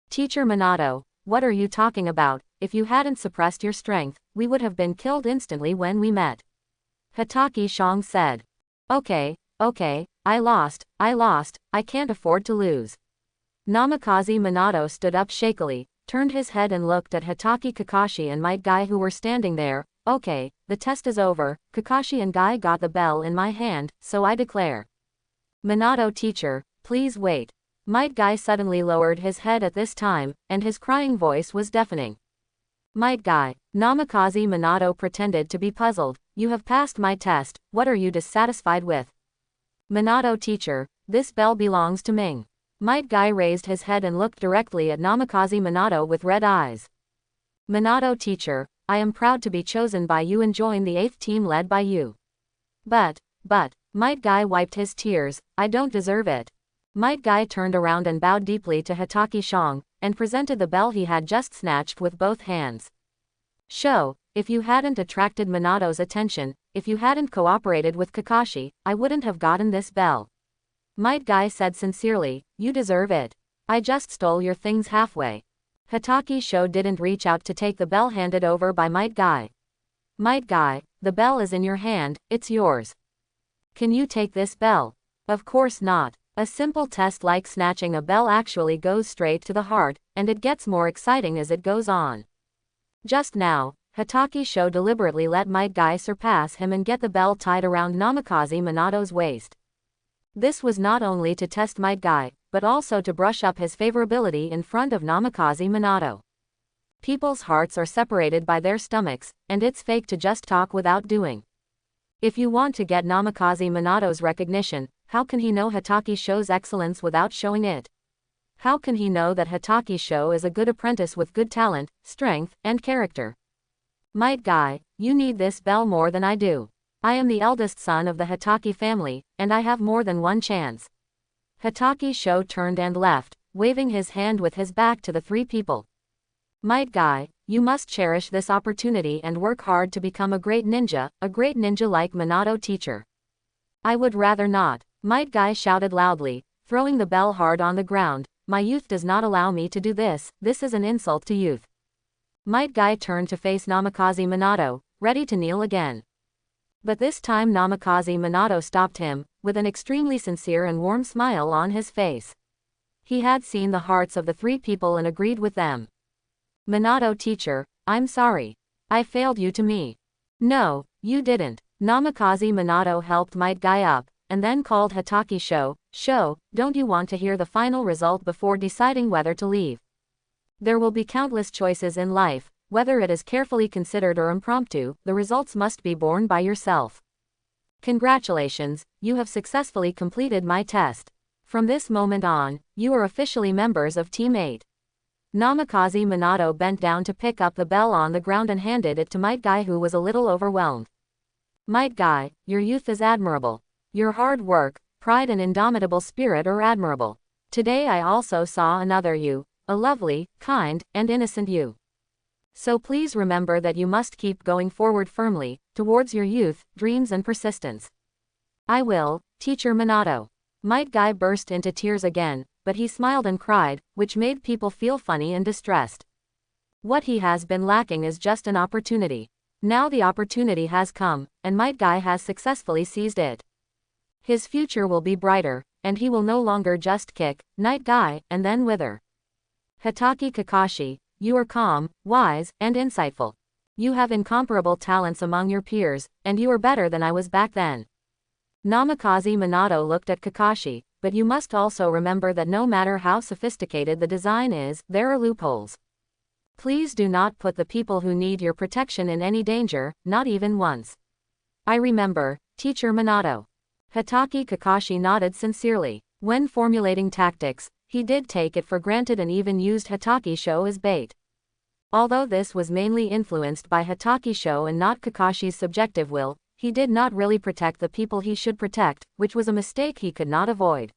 "Teacher Minato, what are you talking about? If you hadn't suppressed your strength, we would have been killed instantly when we met." Hitachi Shong said. Okay, I lost, I can't afford to lose." Namikaze Minato stood up shakily, turned his head and looked at Hitachi Kakashi and Might Guy, who were standing there. "Okay, the test is over. Kakashi and Guy got the bell in my hand, so I declare." "Minato teacher, please wait." Might Guy suddenly lowered his head at this time, and his crying voice was deafening. "Might Guy." Namikaze Minato pretended to be puzzled. "You have passed my test, what are you dissatisfied with?" "Minato teacher, this bell belongs to Ming." Might Guy raised his head and looked directly at Namikaze Minato with red eyes. "Minato teacher, I am proud to be chosen by you and join the 8th team led by you." But, Might Guy wiped his tears. "I don't deserve it." Might Guy turned around and bowed deeply to Hitachi Shong, and presented the bell he had just snatched with both hands. "Sho, if you hadn't attracted Minato's attention, if you hadn't cooperated with Kakashi, I wouldn't have gotten this bell." Might Guy said sincerely, "You deserve it. I just stole your things halfway." Hitachi Sho didn't reach out to take the bell handed over by Might Guy. "Might Guy, the bell is in your hand, it's yours. Can you take this bell?" "Of course not. A simple test like snatching a bell actually goes straight to the heart, and it gets more exciting as it goes on." Just now, Hitachi Sho deliberately let Might Guy surpass him and get the bell tied around Namikaze Minato's waist. This was not only to test Might Guy, but also to brush up his favorability in front of Namikaze Minato. People's hearts are separated by their stomachs, and it's fake to just talk without doing. If you want to get Namikaze Minato's recognition, how can he know Hitachi Sho's excellence without showing it? How can he know that Hitachi Sho is a good apprentice with good talent, strength, and character? "Might Guy, you need this bell more than I do. I am the eldest son of the Hitachi family, and I have more than one chance." Hitachi Sho turned and left, waving his hand with his back to the 3 people. "Might Guy, you must cherish this opportunity and work hard to become a great ninja like Minato teacher." "I would rather not," Might Guy shouted loudly, throwing the bell hard on the ground. "My youth does not allow me to do this, this is an insult to youth." Might Guy turned to face Namikaze Minato, ready to kneel again. But this time Namikaze Minato stopped him, with an extremely sincere and warm smile on his face. He had seen the hearts of the three people and agreed with them. Minato teacher, I'm sorry. I failed you to me. No, you didn't. Namikaze Minato helped Might Guy up, and then called Hitoki Sho, don't you want to hear the final result before deciding whether to leave? There will be countless choices in life, whether it is carefully considered or impromptu, the results must be borne by yourself. Congratulations, you have successfully completed my test. From this moment on, you are officially members of Team 8. Namikaze Minato bent down to pick up the bell on the ground and handed it to Might Guy, who was a little overwhelmed. Might Guy, your youth is admirable. Your hard work, pride and indomitable spirit are admirable. Today I also saw another you, a lovely, kind, and innocent you. So please remember that you must keep going forward firmly, towards your youth, dreams and persistence. I will, Teacher Minato. Might Guy burst into tears again, but he smiled and cried, which made people feel funny and distressed. What he has been lacking is just an opportunity. Now the opportunity has come, and Might Guy has successfully seized it. His future will be brighter, and he will no longer just kick, Might Guy, and then wither. Hitoki Kakashi, you are calm, wise, and insightful. You have incomparable talents among your peers, and you are better than I was back then. Namikaze Minato looked at Kakashi, but you must also remember that no matter how sophisticated the design is, there are loopholes. Please do not put the people who need your protection in any danger, not even once. I remember, Teacher Minato. Hitoki Kakashi nodded sincerely. When formulating tactics, he did take it for granted and even used Hitoki Sho as bait. Although this was mainly influenced by Hitoki Sho and not Kakashi's subjective will, he did not really protect the people he should protect, which was a mistake he could not avoid.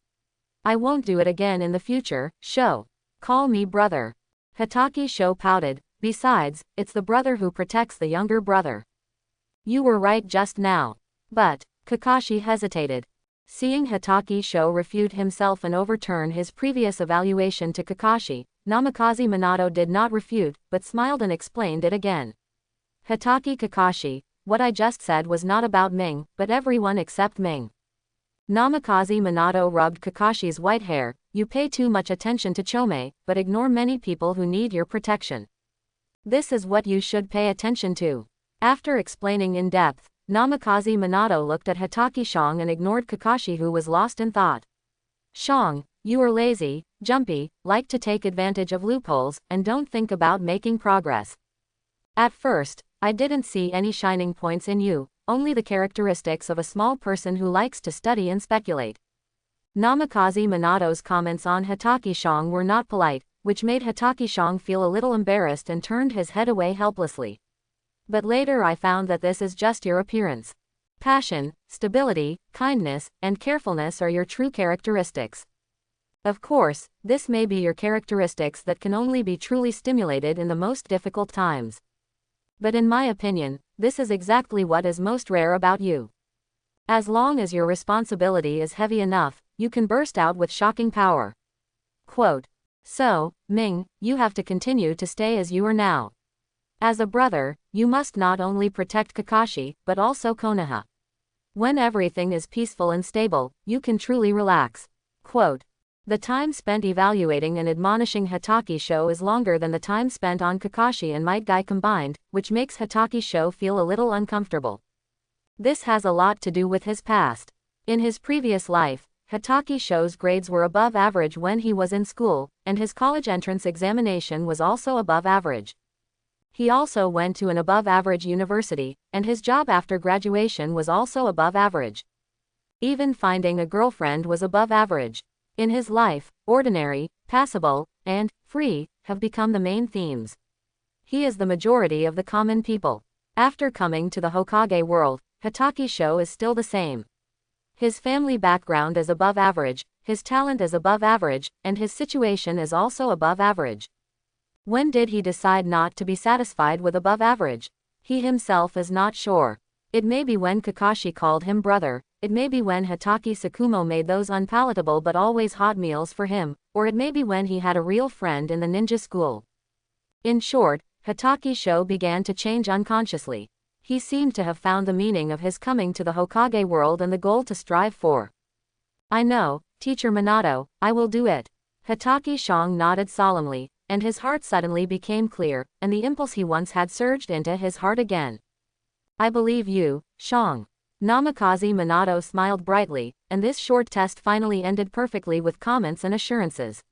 I won't do it again in the future, Sho. Call me brother. Hitoki Sho pouted, besides, it's the brother who protects the younger brother. You were right just now. But, Kakashi hesitated. Seeing Hitoki Sho refute himself and overturn his previous evaluation to Kakashi, Namikaze Minato did not refute, but smiled and explained it again. Hitoki Kakashi, what I just said was not about Ming, but everyone except Ming. Namikaze Minato rubbed Kakashi's white hair, you pay too much attention to Chome, but ignore many people who need your protection. This is what you should pay attention to. After explaining in depth, Namikaze Minato looked at Hitoki Shong and ignored Kakashi, who was lost in thought. Shong, you are lazy, jumpy, like to take advantage of loopholes, and don't think about making progress. At first, I didn't see any shining points in you, only the characteristics of a small person who likes to study and speculate. Namikaze Minato's comments on Hitoki Shong were not polite, which made Hitoki Shong feel a little embarrassed and turned his head away helplessly. But later I found that this is just your appearance. Passion, stability, kindness, and carefulness are your true characteristics. Of course, this may be your characteristics that can only be truly stimulated in the most difficult times. But in my opinion, this is exactly what is most rare about you. As long as your responsibility is heavy enough, you can burst out with shocking power. Quote. So, Ming, you have to continue to stay as you are now. As a brother, you must not only protect Kakashi, but also Konoha. When everything is peaceful and stable, you can truly relax. Quote. The time spent evaluating and admonishing Hitoki Sho is longer than the time spent on Kakashi and Might Guy combined, which makes Hitoki Sho feel a little uncomfortable. This has a lot to do with his past. In his previous life, Hitoki Sho's grades were above average when he was in school, and his college entrance examination was also above average. He also went to an above-average university, and his job after graduation was also above average. Even finding a girlfriend was above average. In his life, ordinary, passable, and free have become the main themes. He is the majority of the common people. After coming to the Hokage world, Hitoki Sho is still the same. His family background is above average, his talent is above average, and his situation is also above average. When did he decide not to be satisfied with above average? He himself is not sure. It may be when Kakashi called him brother, it may be when Hitoki Sakumo made those unpalatable but always hot meals for him, or it may be when he had a real friend in the ninja school. In short, Hitachi Sho began to change unconsciously. He seemed to have found the meaning of his coming to the Hokage world and the goal to strive for. I know, Teacher Minato, I will do it. Hitachi Shong nodded solemnly, and his heart suddenly became clear, and the impulse he once had surged into his heart again. I believe you, Shong. Namikaze Minato smiled brightly, and this short test finally ended perfectly with comments and assurances.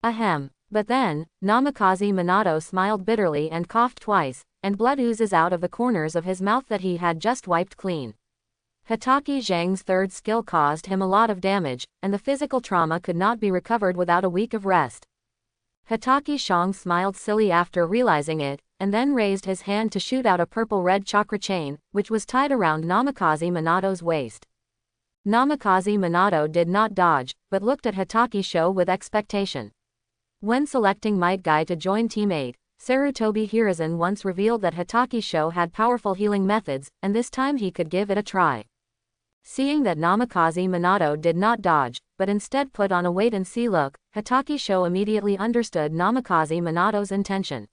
Ahem. But then, Namikaze Minato smiled bitterly and coughed twice, and blood oozes out of the corners of his mouth that he had just wiped clean. Hitachi Zhang's third skill caused him a lot of damage, and the physical trauma could not be recovered without a week of rest. Hitachi Shong smiled silly after realizing it, and then raised his hand to shoot out a purple-red chakra chain, which was tied around Namikaze Minato's waist. Namikaze Minato did not dodge, but looked at Hitachi Sho with expectation. When selecting Might Guy to join Team 8, Sarutobi Hiruzen once revealed that Hitachi Sho had powerful healing methods, and this time he could give it a try. Seeing that Namikaze Minato did not dodge, but instead put on a wait-and-see look, Hitachi Sho immediately understood Namikaze Minato's intention.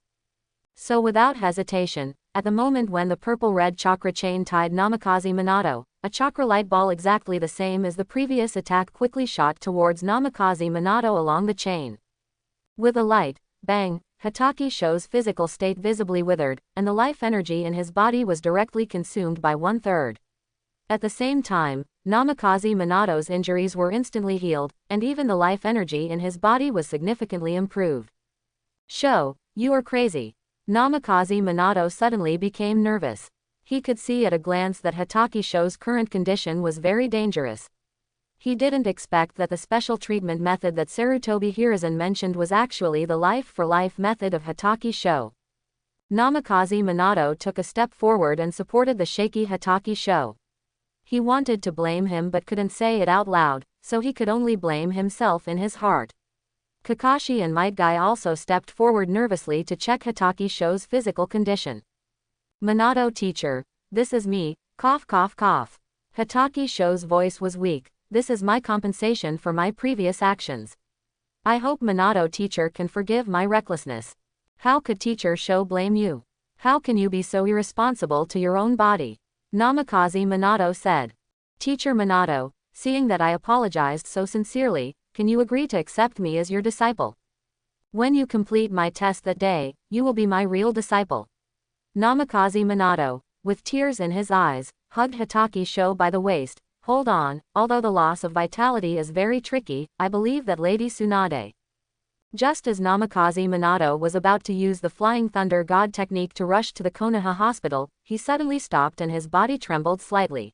So without hesitation, at the moment when the purple-red chakra chain tied Namikaze Minato, a chakra light ball exactly the same as the previous attack quickly shot towards Namikaze Minato along the chain. With a light bang, Hitachi Sho's physical state visibly withered, and the life energy in his body was directly consumed by 1/3. At the same time, Namikaze Minato's injuries were instantly healed, and even the life energy in his body was significantly improved. Sho, you are crazy. Namikaze Minato suddenly became nervous. He could see at a glance that Hitachi Sho's current condition was very dangerous. He didn't expect that the special treatment method that Sarutobi Hiruzen mentioned was actually the life-for-life method of Hitachi Sho. Namikaze Minato took a step forward and supported the shaky Hitachi Sho. He wanted to blame him but couldn't say it out loud, so he could only blame himself in his heart. Kakashi and Might Guy also stepped forward nervously to check Hitachi Sho's physical condition. Minato teacher, this is me, cough cough cough. Hitachi Sho's voice was weak. This is my compensation for my previous actions. I hope Minato teacher can forgive my recklessness. How could Teacher Sho blame you? How can you be so irresponsible to your own body? Namikaze Minato said. Teacher Minato, seeing that I apologized so sincerely, can you agree to accept me as your disciple? When you complete my test that day, you will be my real disciple. Namikaze Minato, with tears in his eyes, hugged Hitachi Sho by the waist. Hold on, although the loss of vitality is very tricky, I believe that Lady Tsunade. Just as Namikaze Minato was about to use the Flying Thunder God technique to rush to the Konoha hospital, he suddenly stopped and his body trembled slightly.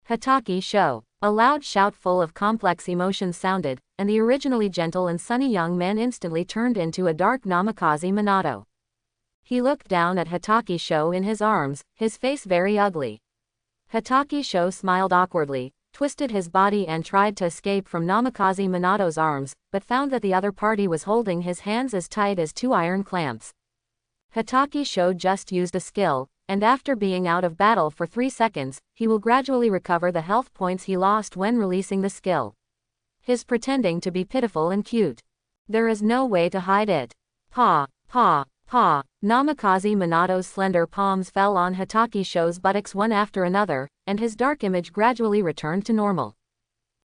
Hitachi Sho. A loud shout full of complex emotions sounded, and the originally gentle and sunny young man instantly turned into a dark Namikaze Minato. He looked down at Hitachi Sho in his arms, his face very ugly. Hitachi Sho smiled awkwardly, twisted his body and tried to escape from Namikaze Minato's arms, but found that the other party was holding his hands as tight as two iron clamps. Hitachi Sho just used a skill, and after being out of battle for 3 seconds, he will gradually recover the health points he lost when releasing the skill. His pretending to be pitiful and cute. There is no way to hide it. Pa, pa, pa. Namikaze Minato's slender palms fell on Hitachi Sho's buttocks one after another, and his dark image gradually returned to normal.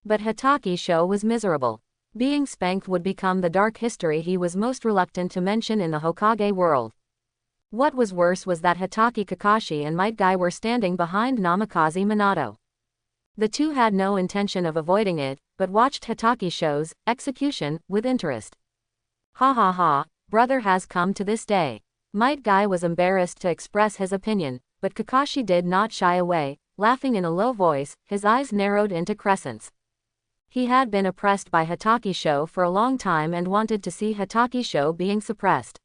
But Hitachi Sho was miserable. Being spanked would become the dark history he was most reluctant to mention in the Hokage world. What was worse was that Hitachi Kakashi and Might Guy were standing behind Namikaze Minato. The two had no intention of avoiding it, but watched Hitachi Sho's execution with interest. Ha ha ha, brother has come to this day. Might Guy was embarrassed to express his opinion, but Kakashi did not shy away, laughing in a low voice, his eyes narrowed into crescents. He had been oppressed by Hitachi Sho for a long time and wanted to see Hitachi Sho being suppressed.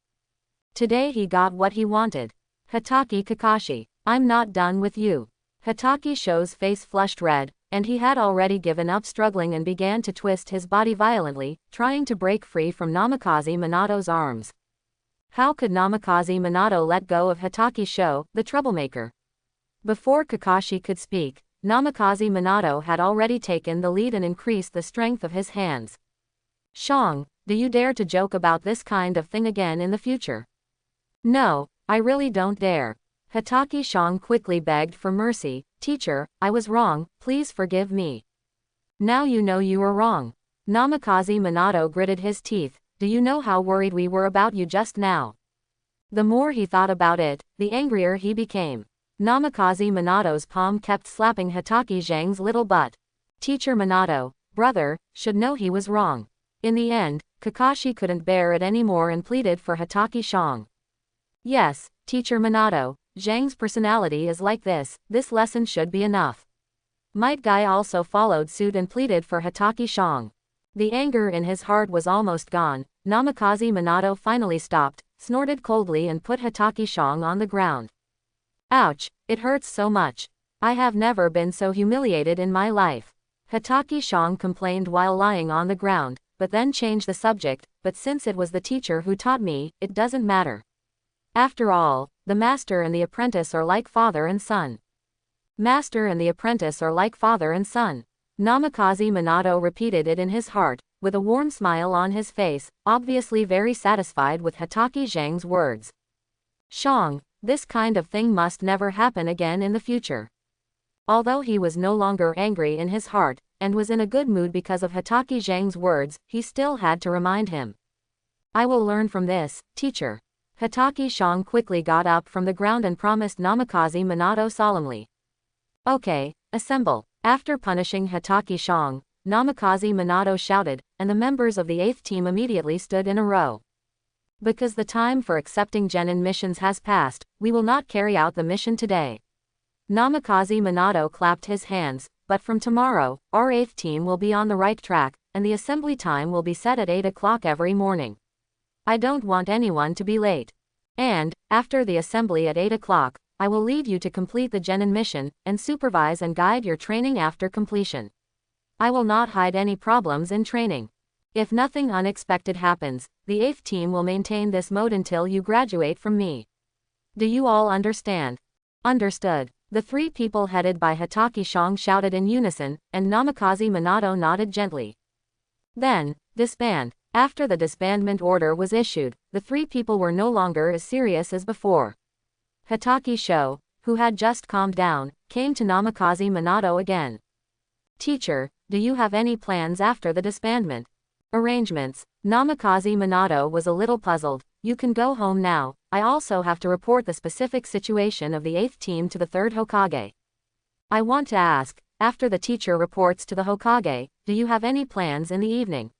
Today he got what he wanted. Hitachi Kakashi, I'm not done with you. Hitachi Sho's face flushed red, and he had already given up struggling and began to twist his body violently, trying to break free from Namikaze Minato's arms. How could Namikaze Minato let go of Hitachi Sho, the troublemaker? Before Kakashi could speak, Namikaze Minato had already taken the lead and increased the strength of his hands. Shong, do you dare to joke about this kind of thing again in the future? No, I really don't dare. Hatake Shang quickly begged for mercy. Teacher, I was wrong, please forgive me. Now you know you were wrong. Namikaze Minato gritted his teeth. Do you know how worried we were about you just now? The more he thought about it, the angrier he became. Namikaze Minato's palm kept slapping Hatake Zhang's little butt. Teacher Minato, brother, should know he was wrong. In the end, Kakashi couldn't bear it anymore and pleaded for Hatake Shang. Yes, Teacher Minato, Zhang's personality is like this lesson should be enough. Might Guy also followed suit and pleaded for Hatake Shang. The anger in his heart was almost gone. Namikaze Minato finally stopped, snorted coldly and put Hatake Shang on the ground. Ouch, it hurts so much. I have never been so humiliated in my life. Hatake Shang complained while lying on the ground, but then changed the subject, but since it was the teacher who taught me, it doesn't matter. After all, the master and the apprentice are like father and son. Master and the apprentice are like father and son. Namikaze Minato repeated it in his heart, with a warm smile on his face, obviously very satisfied with Hatake Zhang's words. Shang, this kind of thing must never happen again in the future. Although he was no longer angry in his heart, and was in a good mood because of Hatake Zhang's words, he still had to remind him. I will learn from this, teacher. Hatake Shang quickly got up from the ground and promised Namikaze Minato solemnly. Okay, assemble. After punishing Hatake Shang, Namikaze Minato shouted, and the members of the 8th team immediately stood in a row. Because the time for accepting genin missions has passed, we will not carry out the mission today. Namikaze Minato clapped his hands, but from tomorrow, our 8th team will be on the right track, and the assembly time will be set at 8 o'clock every morning. I don't want anyone to be late. And, after the assembly at 8 o'clock, I will lead you to complete the genin mission, and supervise and guide your training after completion. I will not hide any problems in training. If nothing unexpected happens, the 8th team will maintain this mode until you graduate from me. Do you all understand? Understood. The 3 people headed by Hatake Shang shouted in unison, and Namikaze Minato nodded gently. Then, disband. After the disbandment order was issued, the 3 people were no longer as serious as before. Hatake Sho, who had just calmed down, came to Namikaze Minato again. Teacher, do you have any plans after the disbandment? Arrangements. Namikaze Minato was a little puzzled. You can go home now. I also have to report the specific situation of the 8th team to the 3rd Hokage. I want to ask, after the teacher reports to the Hokage, do you have any plans in the evening?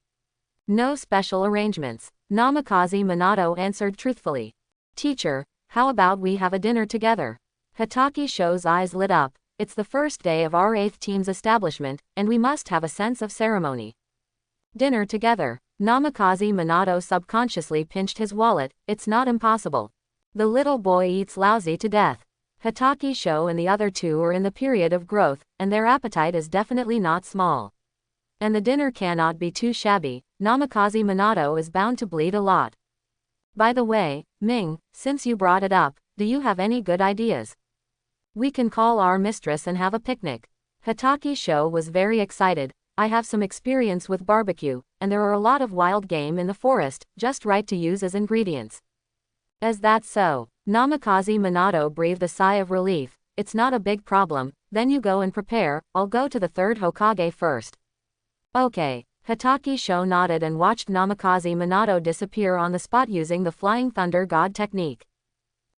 No special arrangements. Namikaze Minato answered truthfully. Teacher, how about we have a dinner together? Hatake Sho's eyes lit up. It's the first day of our 8th team's establishment, and we must have a sense of ceremony. Dinner together. Namikaze Minato subconsciously pinched his wallet. It's not impossible. The little boy eats lousy to death. Hatake Sho and the other 2 are in the period of growth, and their appetite is definitely not small. And the dinner cannot be too shabby. Namikaze Minato is bound to bleed a lot. By the way, Ming, since you brought it up, do you have any good ideas? We can call our mistress and have a picnic. Hatake Sho was very excited. I have some experience with barbecue, and there are a lot of wild game in the forest, just right to use as ingredients. Is that so? Namikaze Minato breathed a sigh of relief. It's not a big problem, then you go and prepare, I'll go to the 3rd Hokage first. Okay. Hatake Sho nodded and watched Namikaze Minato disappear on the spot using the Flying Thunder God technique.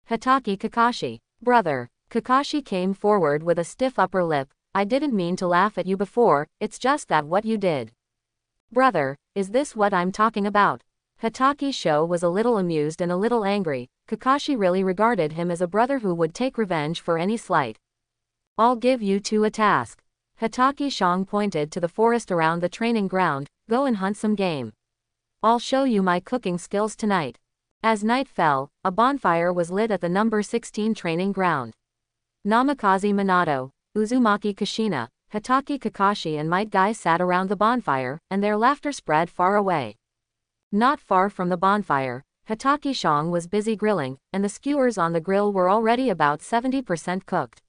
Hatake Kakashi. Brother. Kakashi came forward with a stiff upper lip. I didn't mean to laugh at you before, it's just that what you did. Brother, is this what I'm talking about? Hatake Sho was a little amused and a little angry. Kakashi really regarded him as a brother who would take revenge for any slight. I'll give you 2 a task. Hatake Shang pointed to the forest around the training ground. Go and hunt some game. I'll show you my cooking skills tonight. As night fell, a bonfire was lit at the number 16 training ground. Namikaze Minato, Uzumaki Kushina, Hatake Kakashi and Might Guy sat around the bonfire, and their laughter spread far away. Not far from the bonfire, Hatake Shang was busy grilling, and the skewers on the grill were already about 70% cooked.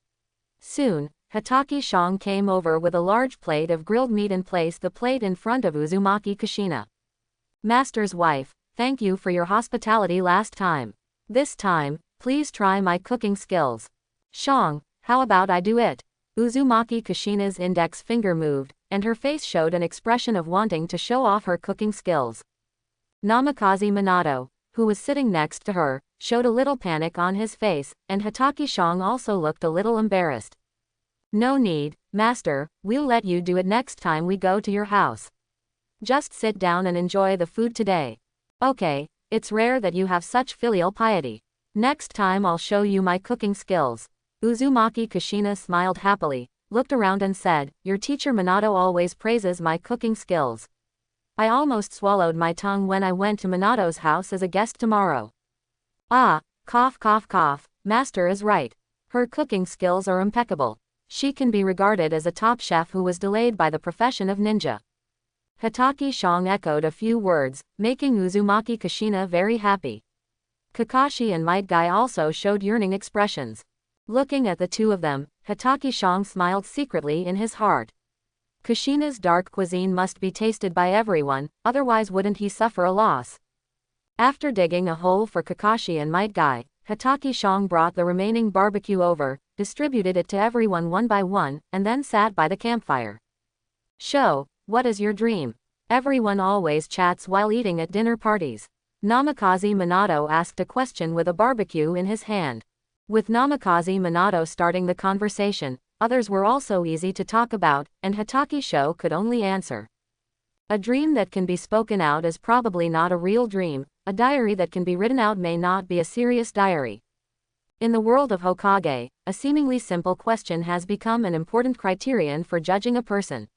Soon, Hatake Shang came over with a large plate of grilled meat and placed the plate in front of Uzumaki Kushina. Master's wife, thank you for your hospitality last time. This time, please try my cooking skills. Shang, how about I do it? Uzumaki Kushina's index finger moved, and her face showed an expression of wanting to show off her cooking skills. Namikaze Minato, who was sitting next to her, showed a little panic on his face, and Hatake Shang also looked a little embarrassed. No need, master, we'll let you do it next time we go to your house. Just sit down and enjoy the food today. Okay, it's rare that you have such filial piety. Next time I'll show you my cooking skills. Uzumaki Kushina smiled happily, looked around and said, your teacher Minato always praises my cooking skills. I almost swallowed my tongue when I went to Minato's house as a guest tomorrow. Ah, cough cough cough, master is right. Her cooking skills are impeccable. She can be regarded as a top chef who was delayed by the profession of ninja. Hatake Shang echoed a few words, making Uzumaki Kushina very happy. Kakashi and Might Guy also showed yearning expressions. Looking at the two of them, Hatake Shang smiled secretly in his heart. Kushina's dark cuisine must be tasted by everyone, otherwise wouldn't he suffer a loss? After digging a hole for Kakashi and Might Guy, Hatake Shang brought the remaining barbecue over, distributed it to everyone one by one, and then sat by the campfire. Show, what is your dream? Everyone always chats while eating at dinner parties. Namikaze Minato asked a question with a barbecue in his hand. With Namikaze Minato starting the conversation, others were also easy to talk about, and Hatake Sho could only answer. A dream that can be spoken out is probably not a real dream, a diary that can be written out may not be a serious diary. In the world of Hokage, a seemingly simple question has become an important criterion for judging a person.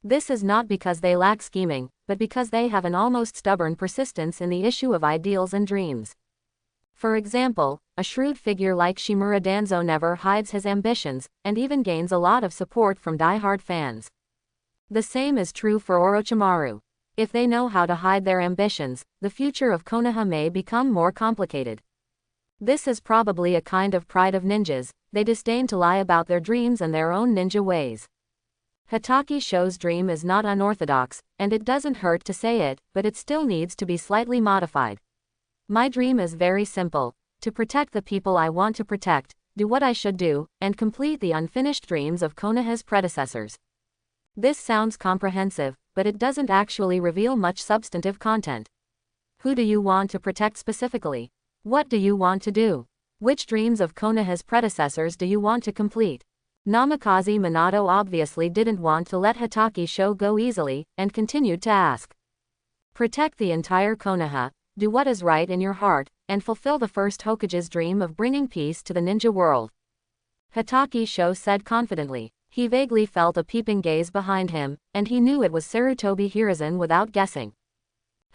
This is not because they lack scheming, but because they have an almost stubborn persistence in the issue of ideals and dreams. For example, a shrewd figure like Shimura Danzo never hides his ambitions, and even gains a lot of support from die-hard fans. The same is true for Orochimaru. If they know how to hide their ambitions, the future of Konoha may become more complicated. This is probably a kind of pride of ninjas, they disdain to lie about their dreams and their own ninja ways. Hatake Sho's dream is not unorthodox, and it doesn't hurt to say it, but it still needs to be slightly modified. My dream is very simple, to protect the people I want to protect, do what I should do, and complete the unfinished dreams of Konoha's predecessors. This sounds comprehensive, but it doesn't actually reveal much substantive content. Who do you want to protect specifically? What do you want to do? Which dreams of Konoha's predecessors do you want to complete? Namikaze Minato obviously didn't want to let Hatake Sho go easily, and continued to ask. Protect the entire Konoha, do what is right in your heart, and fulfill the first Hokage's dream of bringing peace to the ninja world. Hatake Sho said confidently. He vaguely felt a peeping gaze behind him, and he knew it was Sarutobi Hiruzen without guessing.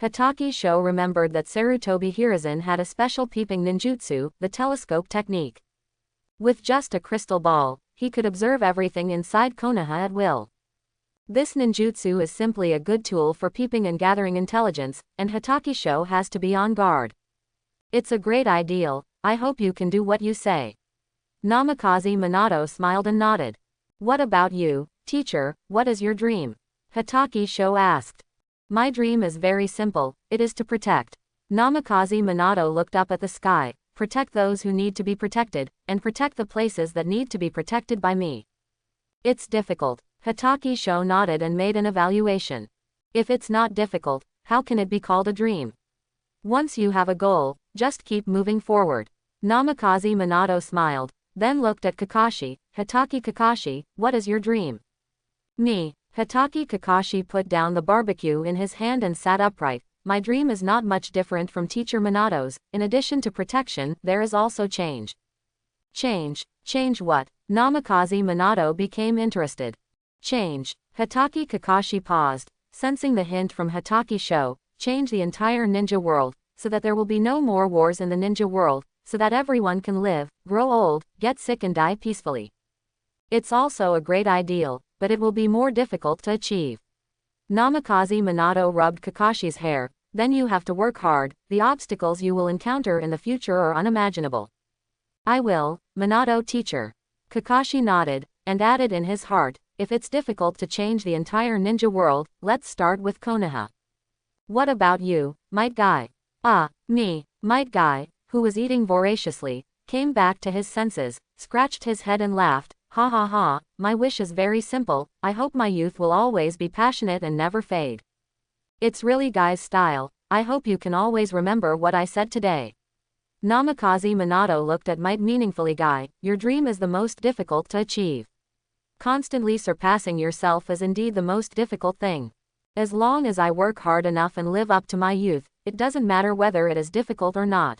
Hatake Sho remembered that Sarutobi Hiruzen had a special peeping ninjutsu, the telescope technique. With just a crystal ball, he could observe everything inside Konoha at will. This ninjutsu is simply a good tool for peeping and gathering intelligence, and Hatake Sho has to be on guard. It's a great ideal, I hope you can do what you say. Namikaze Minato smiled and nodded. What about you, teacher, what is your dream? Hatake Sho asked. My dream is very simple, it is to protect. Namikaze Minato looked up at the sky, protect those who need to be protected, and protect the places that need to be protected by me. It's difficult. Hatake Sho nodded and made an evaluation. If it's not difficult, how can it be called a dream? Once you have a goal, just keep moving forward. Namikaze Minato smiled, then looked at Kakashi. Hatake Kakashi, what is your dream? Me. Hatake Kakashi put down the barbecue in his hand and sat upright. My dream is not much different from teacher Minato's. In addition to protection, there is also change. Change? Change what? Namikaze Minato became interested. Change. Hatake Kakashi paused, sensing the hint from Hatake Sho. Change the entire ninja world, so that there will be no more wars in the ninja world, so that everyone can live, grow old, get sick and die peacefully. It's also a great ideal, but it will be more difficult to achieve. Namikaze Minato rubbed Kakashi's hair. Then you have to work hard, the obstacles you will encounter in the future are unimaginable. I will, Minato teacher. Kakashi nodded, and added in his heart, if it's difficult to change the entire ninja world, let's start with Konoha. What about you, Might Guy? Ah, me, Might Guy, who was eating voraciously, came back to his senses, scratched his head and laughed. Ha ha ha, my wish is very simple, I hope my youth will always be passionate and never fade. It's really Guy's style, I hope you can always remember what I said today. Namikaze Minato looked at Might meaningfully. Guy, your dream is the most difficult to achieve. Constantly surpassing yourself is indeed the most difficult thing. As long as I work hard enough and live up to my youth, it doesn't matter whether it is difficult or not.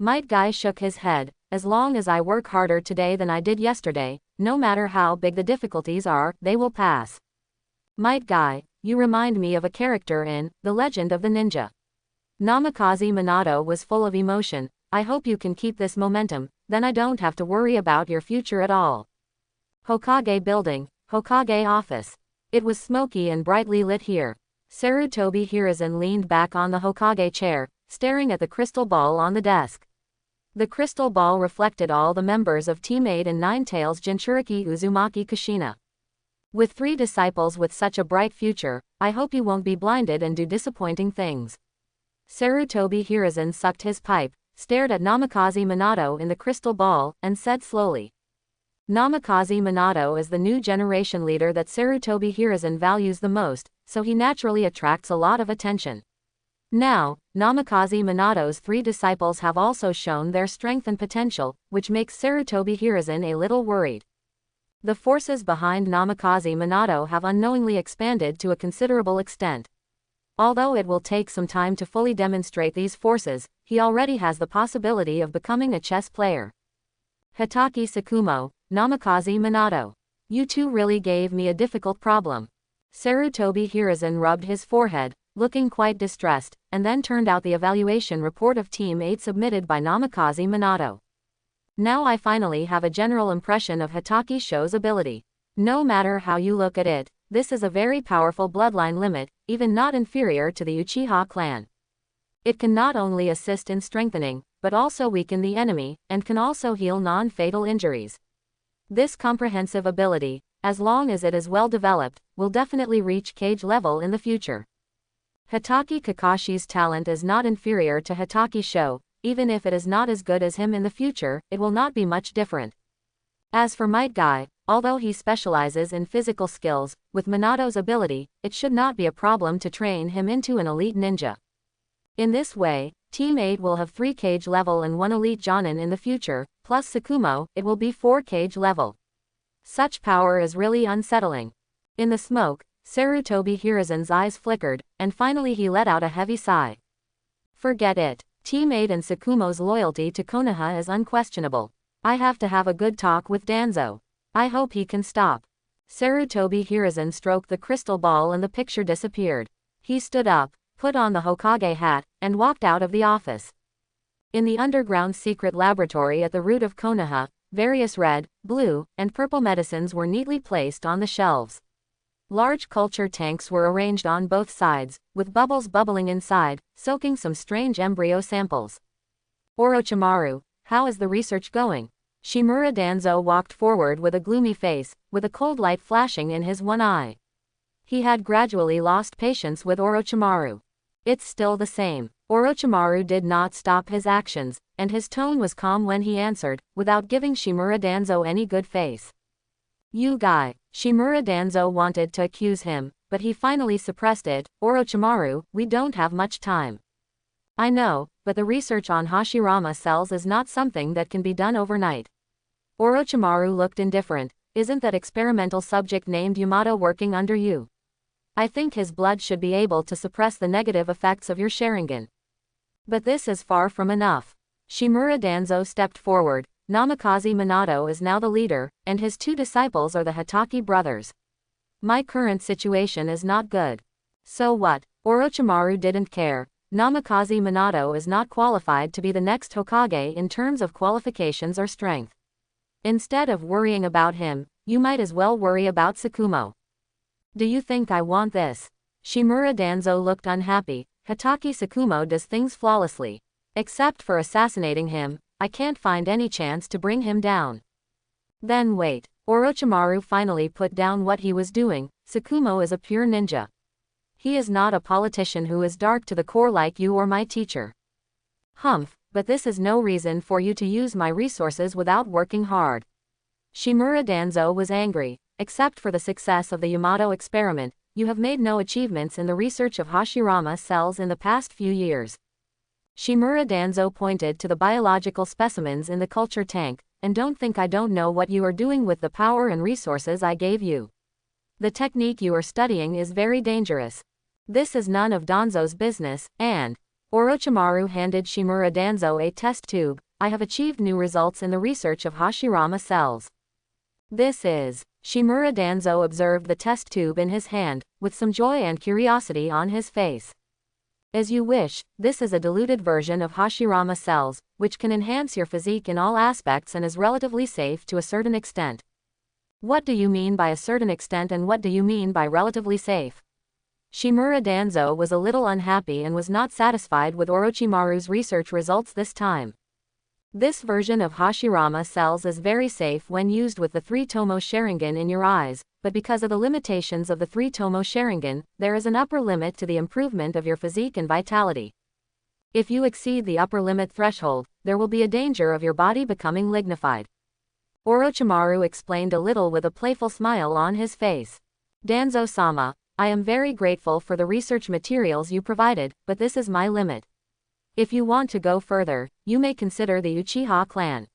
Might Guy shook his head. As long as I work harder today than I did yesterday, no matter how big the difficulties are, they will pass. Might Guy, you remind me of a character in The Legend of the Ninja. Namikaze Minato was full of emotion. I hope you can keep this momentum, then I don't have to worry about your future at all. Hokage Building, Hokage Office. It was smoky and brightly lit here. Sarutobi Hiruzen leaned back on the Hokage chair, staring at the crystal ball on the desk. The crystal ball reflected all the members of Team 8 and Ninetales Jinchuriki Uzumaki Kushina. With 3 disciples with such a bright future, I hope you won't be blinded and do disappointing things. Sarutobi Hiruzen sucked his pipe, stared at Namikaze Minato in the crystal ball, and said slowly. Namikaze Minato is the new generation leader that Sarutobi Hiruzen values the most, so he naturally attracts a lot of attention. Now, Namikaze Minato's 3 disciples have also shown their strength and potential, which makes Sarutobi Hiruzen a little worried. The forces behind Namikaze Minato have unknowingly expanded to a considerable extent. Although it will take some time to fully demonstrate these forces, he already has the possibility of becoming a chess player. Hitaki Tsukumo, Namikaze Minato. You two really gave me a difficult problem. Sarutobi Hiruzen rubbed his forehead, looking quite distressed, and then turned out the evaluation report of Team 8 submitted by Namikaze Minato. Now I finally have a general impression of Hitaki Sho's ability. No matter how you look at it, this is a very powerful bloodline limit, even not inferior to the Uchiha clan. It can not only assist in strengthening, but also weaken the enemy, and can also heal non-fatal injuries. This comprehensive ability, as long as it is well developed, will definitely reach Kage level in the future. Hitaki Kakashi's talent is not inferior to Hitaki Sho, even if it is not as good as him in the future, it will not be much different. As for Might Guy, although he specializes in physical skills, with Minato's ability, it should not be a problem to train him into an elite ninja. In this way, Team 8 will have 3 Kage level and 1 elite Jonin in the future, plus Tsukumo, it will be 4 Kage level. Such power is really unsettling. In the smoke, Sarutobi Hiruzen's eyes flickered, and finally he let out a heavy sigh. Forget it. Team 8 and Tsukumo's loyalty to Konoha is unquestionable. I have to have a good talk with Danzo. I hope he can stop. Sarutobi Hiruzen stroked the crystal ball and the picture disappeared. He stood up, put on the Hokage hat, and walked out of the office. In the underground secret laboratory at the root of Konoha, various red, blue, and purple medicines were neatly placed on the shelves. Large culture tanks were arranged on both sides, with bubbles bubbling inside, soaking some strange embryo samples. Orochimaru, how is the research going? Shimura Danzo walked forward with a gloomy face, with a cold light flashing in his one eye. He had gradually lost patience with Orochimaru. It's still the same. Orochimaru did not stop his actions, and his tone was calm when he answered, without giving Shimura Danzo any good face. You guy. Shimura Danzo wanted to accuse him, but he finally suppressed it. Orochimaru, we don't have much time. I know, but the research on Hashirama cells is not something that can be done overnight. Orochimaru looked indifferent. Isn't that experimental subject named Yamato working under you? I think his blood should be able to suppress the negative effects of your Sharingan. But this is far from enough. Shimura Danzo stepped forward. Namikaze Minato is now the leader, and his 2 disciples are the Hitaki brothers. My current situation is not good. So what? Orochimaru didn't care. Namikaze Minato is not qualified to be the next Hokage in terms of qualifications or strength. Instead of worrying about him, you might as well worry about Tsukumo. Do you think I want this? Shimura Danzo looked unhappy. Hitaki Tsukumo does things flawlessly. Except for assassinating him, I can't find any chance to bring him down. Then wait. Orochimaru finally put down what he was doing. Tsukumo is a pure ninja. He is not a politician who is dark to the core like you or my teacher. Humph, but this is no reason for you to use my resources without working hard. Shimura Danzo was angry. Except for the success of the Yamato experiment, you have made no achievements in the research of Hashirama cells in the past few years. Shimura Danzo pointed to the biological specimens in the culture tank, and don't think I don't know what you are doing with the power and resources I gave you. The technique you are studying is very dangerous. This is none of Danzo's business, and Orochimaru handed Shimura Danzo a test tube. I have achieved new results in the research of Hashirama cells. This is. Shimura Danzo observed the test tube in his hand, with some joy and curiosity on his face. As you wish, this is a diluted version of Hashirama cells, which can enhance your physique in all aspects and is relatively safe to a certain extent. What do you mean by a certain extent and what do you mean by relatively safe? Shimura Danzo was a little unhappy and was not satisfied with Orochimaru's research results this time. This version of Hashirama cells is very safe when used with the 3-tomo Sharingan in your eyes, but because of the limitations of the 3-tomo Sharingan, there is an upper limit to the improvement of your physique and vitality. If you exceed the upper limit threshold, there will be a danger of your body becoming lignified. Orochimaru explained a little with a playful smile on his face. Danzo-sama, I am very grateful for the research materials you provided, but this is my limit. If you want to go further, you may consider the Uchiha clan.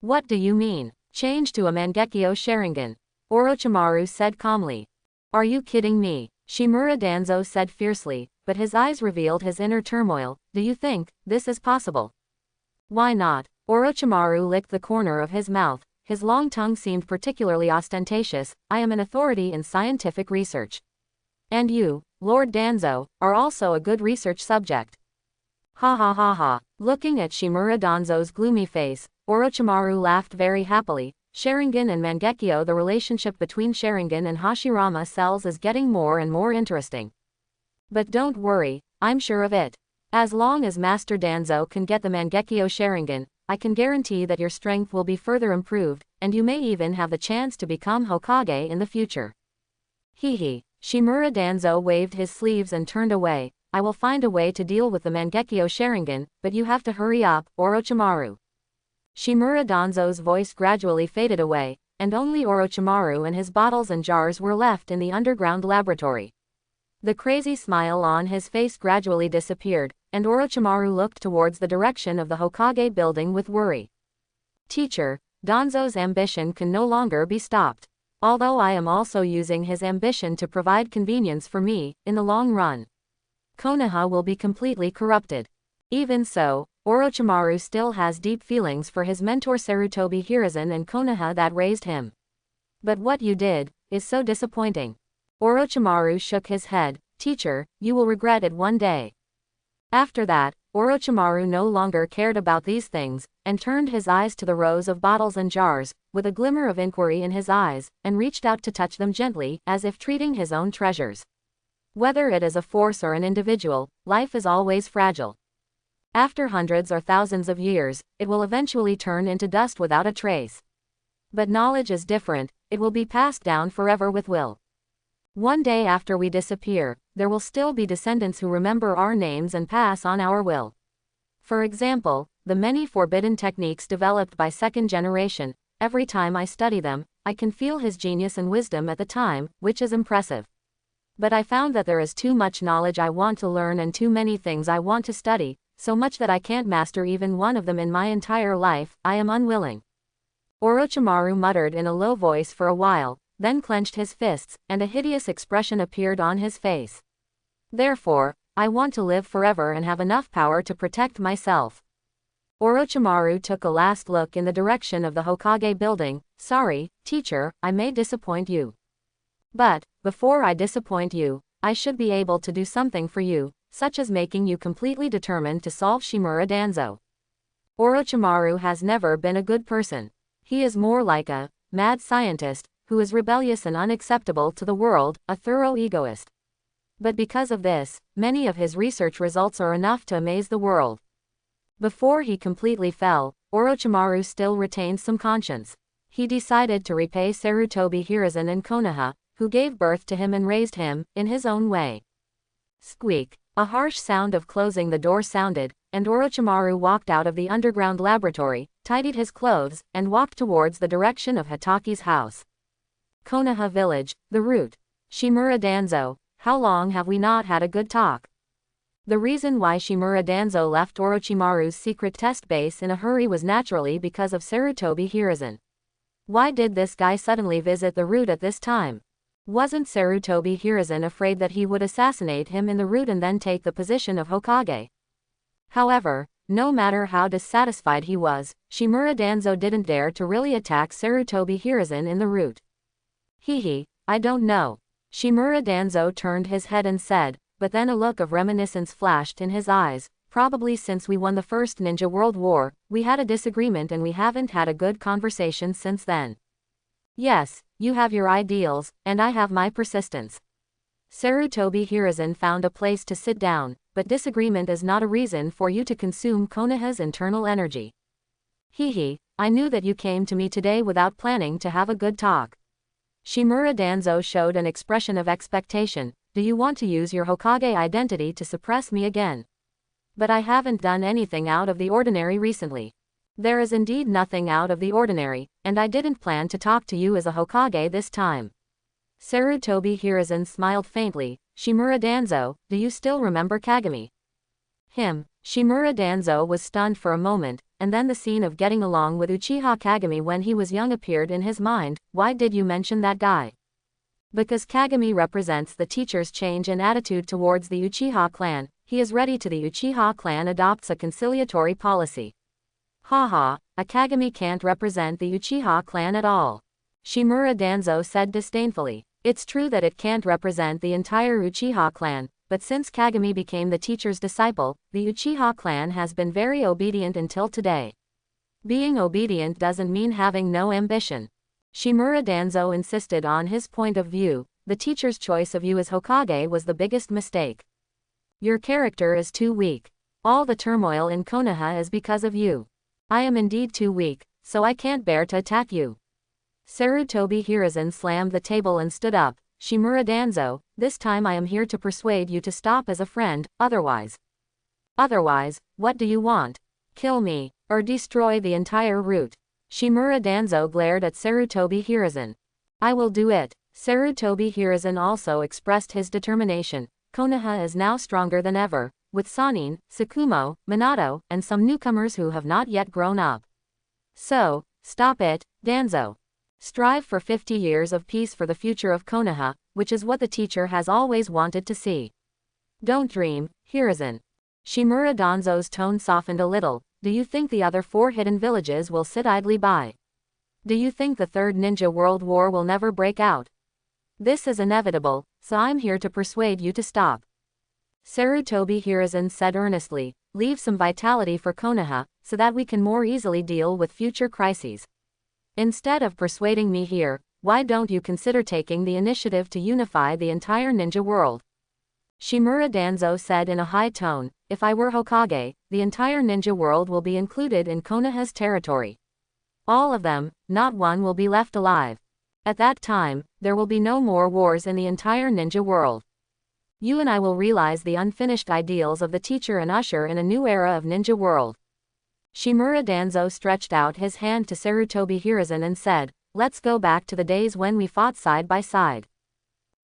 What do you mean? Change to a Mangekyo Sharingan. Orochimaru said calmly. Are you kidding me? Shimura Danzo said fiercely, but his eyes revealed his inner turmoil. Do you think this is possible? Why not? Orochimaru licked the corner of his mouth. His long tongue seemed particularly ostentatious. I am an authority in scientific research. And you, Lord Danzo, are also a good research subject. Ha ha ha ha. Looking at Shimura Danzo's gloomy face, Orochimaru laughed very happily. Sharingan and Mangekyo. The relationship between Sharingan and Hashirama cells is getting more and more interesting. But don't worry, I'm sure of it. As long as Master Danzo can get the Mangekyo Sharingan, I can guarantee that your strength will be further improved, and you may even have the chance to become Hokage in the future. Hee hee. Shimura Danzo waved his sleeves and turned away. I will find a way to deal with the Mangekyo Sharingan, but you have to hurry up, Orochimaru. Shimura Danzo's voice gradually faded away, and only Orochimaru and his bottles and jars were left in the underground laboratory. The crazy smile on his face gradually disappeared, and Orochimaru looked towards the direction of the Hokage building with worry. Teacher, Danzo's ambition can no longer be stopped. Although I am also using his ambition to provide convenience for me, in the long run, Konoha will be completely corrupted. Even so, Orochimaru still has deep feelings for his mentor Sarutobi Hiruzen and Konoha that raised him. But what you did is so disappointing. Orochimaru shook his head. Teacher, you will regret it one day. After that, Orochimaru no longer cared about these things, and turned his eyes to the rows of bottles and jars, with a glimmer of inquiry in his eyes, and reached out to touch them gently, as if treating his own treasures. Whether it is a force or an individual, life is always fragile. After hundreds or thousands of years, it will eventually turn into dust without a trace. But knowledge is different, it will be passed down forever with will. One day after we disappear, there will still be descendants who remember our names and pass on our will. For example, the many forbidden techniques developed by second generation, every time I study them, I can feel his genius and wisdom at the time, which is impressive. But I found that there is too much knowledge I want to learn and too many things I want to study, so much that I can't master even one of them in my entire life. I am unwilling. Orochimaru muttered in a low voice for a while, then clenched his fists, and a hideous expression appeared on his face. Therefore, I want to live forever and have enough power to protect myself. Orochimaru took a last look in the direction of the Hokage building. Sorry, teacher, I may disappoint you. But, before I disappoint you, I should be able to do something for you, such as making you completely determined to solve Shimura Danzo. Orochimaru has never been a good person. He is more like a mad scientist, who is rebellious and unacceptable to the world, a thorough egoist. But because of this, many of his research results are enough to amaze the world. Before he completely fell, Orochimaru still retained some conscience. He decided to repay Sarutobi Hiruzen and Konoha, who gave birth to him and raised him, in his own way. Squeak. A harsh sound of closing the door sounded, and Orochimaru walked out of the underground laboratory, tidied his clothes, and walked towards the direction of Hataki's house. Konoha Village, the route. Shimura Danzo, how long have we not had a good talk? The reason why Shimura Danzo left Orochimaru's secret test base in a hurry was naturally because of Sarutobi Hiruzen. Why did this guy suddenly visit the route at this time? Wasn't Sarutobi Hiruzen afraid that he would assassinate him in the route and then take the position of Hokage? However, no matter how dissatisfied he was, Shimura Danzo didn't dare to really attack Sarutobi Hiruzen in the route. I don't know. Shimura Danzo turned his head and said, but then a look of reminiscence flashed in his eyes. Probably since we won the First Ninja World War, we had a disagreement and we haven't had a good conversation since then. Yes, you have your ideals, and I have my persistence. Sarutobi Hiruzen found a place to sit down, but disagreement is not a reason for you to consume Konoha's internal energy. I knew that you came to me today without planning to have a good talk. Shimura Danzo showed an expression of expectation. Do you want to use your Hokage identity to suppress me again? But I haven't done anything out of the ordinary recently. There is indeed nothing out of the ordinary, and I didn't plan to talk to you as a Hokage this time. Sarutobi Hiruzen smiled faintly. Shimura Danzo, do you still remember Kagami? Shimura Danzo was stunned for a moment, and then the scene of getting along with Uchiha Kagami when he was young appeared in his mind. Why did you mention that guy? Because Kagami represents the teacher's change in attitude towards the Uchiha clan. He is ready to the Uchiha clan adopts a conciliatory policy. A Kagami can't represent the Uchiha clan at all. Shimura Danzo said disdainfully. It's true that it can't represent the entire Uchiha clan, but since Kagami became the teacher's disciple, the Uchiha clan has been very obedient until today. Being obedient doesn't mean having no ambition. Shimura Danzo insisted on his point of view. The teacher's choice of you as Hokage was the biggest mistake. Your character is too weak. All the turmoil in Konoha is because of you. I am indeed too weak, so I can't bear to attack you. Sarutobi Hiruzen slammed the table and stood up. Shimura Danzo, this time I am here to persuade you to stop as a friend, otherwise, what do you want? Kill me, or destroy the entire route? Shimura Danzo glared at Sarutobi Hiruzen. I will do it. Sarutobi Hiruzen also expressed his determination. Konoha is now stronger than ever, with Sanin, Tsukumo, Minato, and some newcomers who have not yet grown up. So, stop it, Danzo. Strive for 50 years of peace for the future of Konoha, which is what the teacher has always wanted to see. Don't dream, Hiruzen. Shimura Danzo's tone softened a little. Do you think the other 4 hidden villages will sit idly by? Do you think the Third Ninja World War will never break out? This is inevitable, so I'm here to persuade you to stop. Sarutobi Hiruzen said earnestly, leave some vitality for Konoha, so that we can more easily deal with future crises. Instead of persuading me here, why don't you consider taking the initiative to unify the entire ninja world? Shimura Danzo said in a high tone, if I were Hokage, the entire ninja world will be included in Konoha's territory. All of them, not one will be left alive. At that time, there will be no more wars in the entire ninja world. You and I will realize the unfinished ideals of the teacher and usher in a new era of ninja world. Shimura Danzo stretched out his hand to Sarutobi Hiruzen and said, let's go back to the days when we fought side by side.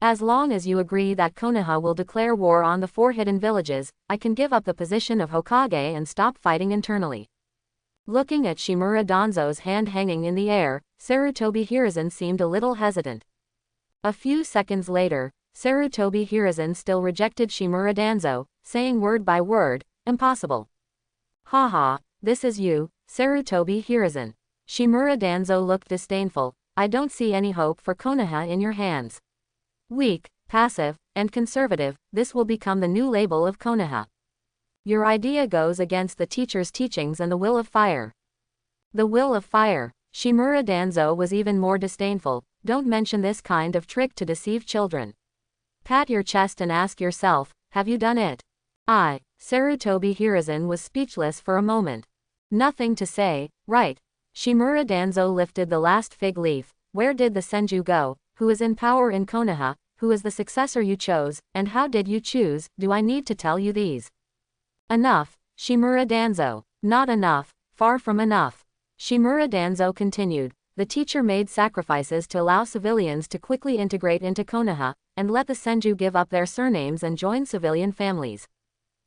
As long as you agree that Konoha will declare war on the 4 hidden villages, I can give up the position of Hokage and stop fighting internally. Looking at Shimura Danzo's hand hanging in the air, Sarutobi Hiruzen seemed a little hesitant. A few seconds later, Sarutobi Hiruzen still rejected Shimura Danzo, saying word by word, impossible. This is you, Sarutobi Hiruzen. Shimura Danzo looked disdainful. I don't see any hope for Konoha in your hands. Weak, passive, and conservative, this will become the new label of Konoha. Your idea goes against the teacher's teachings and the will of fire. The will of fire. Shimura Danzo was even more disdainful. Don't mention this kind of trick to deceive children. Pat your chest and ask yourself, have you done it? Sarutobi Hiruzen was speechless for a moment. Nothing to say, right? Shimura Danzo lifted the last fig leaf. Where did the Senju go, who is in power in Konoha? who is the successor you chose, and how did you choose? Do I need to tell you these? Enough, Shimura Danzo. Not enough, far from enough. Shimura Danzo continued. The teacher made sacrifices to allow civilians to quickly integrate into Konoha, and let the Senju give up their surnames and join civilian families.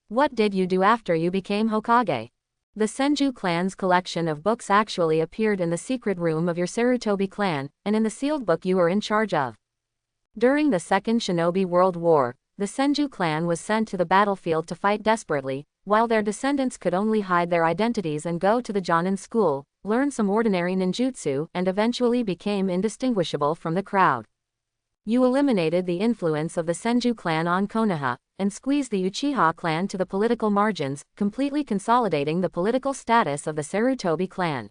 What did you do after you became Hokage? The Senju clan's collection of books actually appeared in the secret room of your Sarutobi clan, and in the sealed book you were in charge of. During the Second Shinobi World War, the Senju clan was sent to the battlefield to fight desperately, while their descendants could only hide their identities and go to the Jonin school, learn some ordinary ninjutsu, and eventually became indistinguishable from the crowd. You eliminated the influence of the Senju clan on Konoha, and squeezed the Uchiha clan to the political margins, completely consolidating the political status of the Sarutobi clan.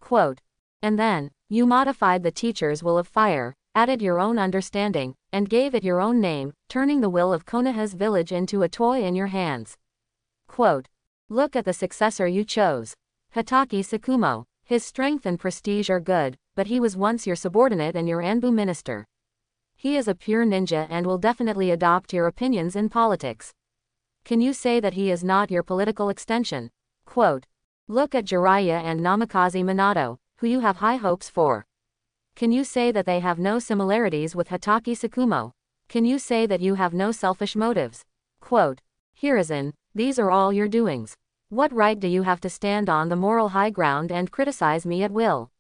Quote. And then, you modified the teacher's will of fire, added your own understanding, and gave it your own name, turning the will of Konoha's village into a toy in your hands. Quote. Look at the successor you chose. Hatake Tsukumo. His strength and prestige are good, but he was once your subordinate and your Anbu minister. He is a pure ninja and will definitely adopt your opinions in politics. Can you say that he is not your political extension? Quote. Look at Jiraiya and Namikaze Minato, who you have high hopes for. Can you say that they have no similarities with Hatake Tsukumo? Can you say that you have no selfish motives? Quote. Hiruzen, these are all your doings. What right do you have to stand on the moral high ground and criticize me at will?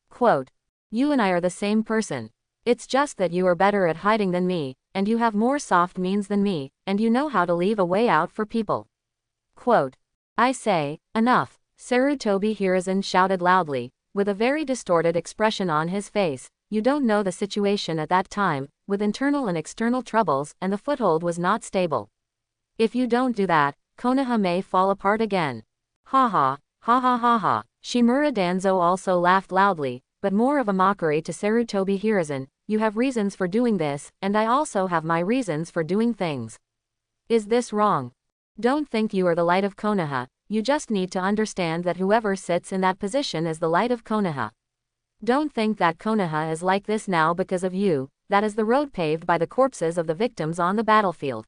Quote. You and I are the same person. It's just that you are better at hiding than me, and you have more soft means than me, and you know how to leave a way out for people. Quote. I say, enough. Sarutobi Hiruzen shouted loudly, with a very distorted expression on his face. You don't know the situation at that time, with internal and external troubles, and the foothold was not stable. If you don't do that, Konoha may fall apart again. Ha ha, ha ha ha ha. Shimura Danzo also laughed loudly, but more of a mockery to Sarutobi Hiruzen. You have reasons for doing this, and I also have my reasons for doing things. Is this wrong? Don't think you are the light of Konoha, you just need to understand that whoever sits in that position is the light of Konoha. Don't think that Konoha is like this now because of you, that is the road paved by the corpses of the victims on the battlefield.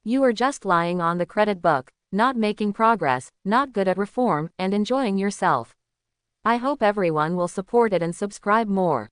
You are just lying on the credit book, not making progress, not good at reform, and enjoying yourself. I hope everyone will support it and subscribe more.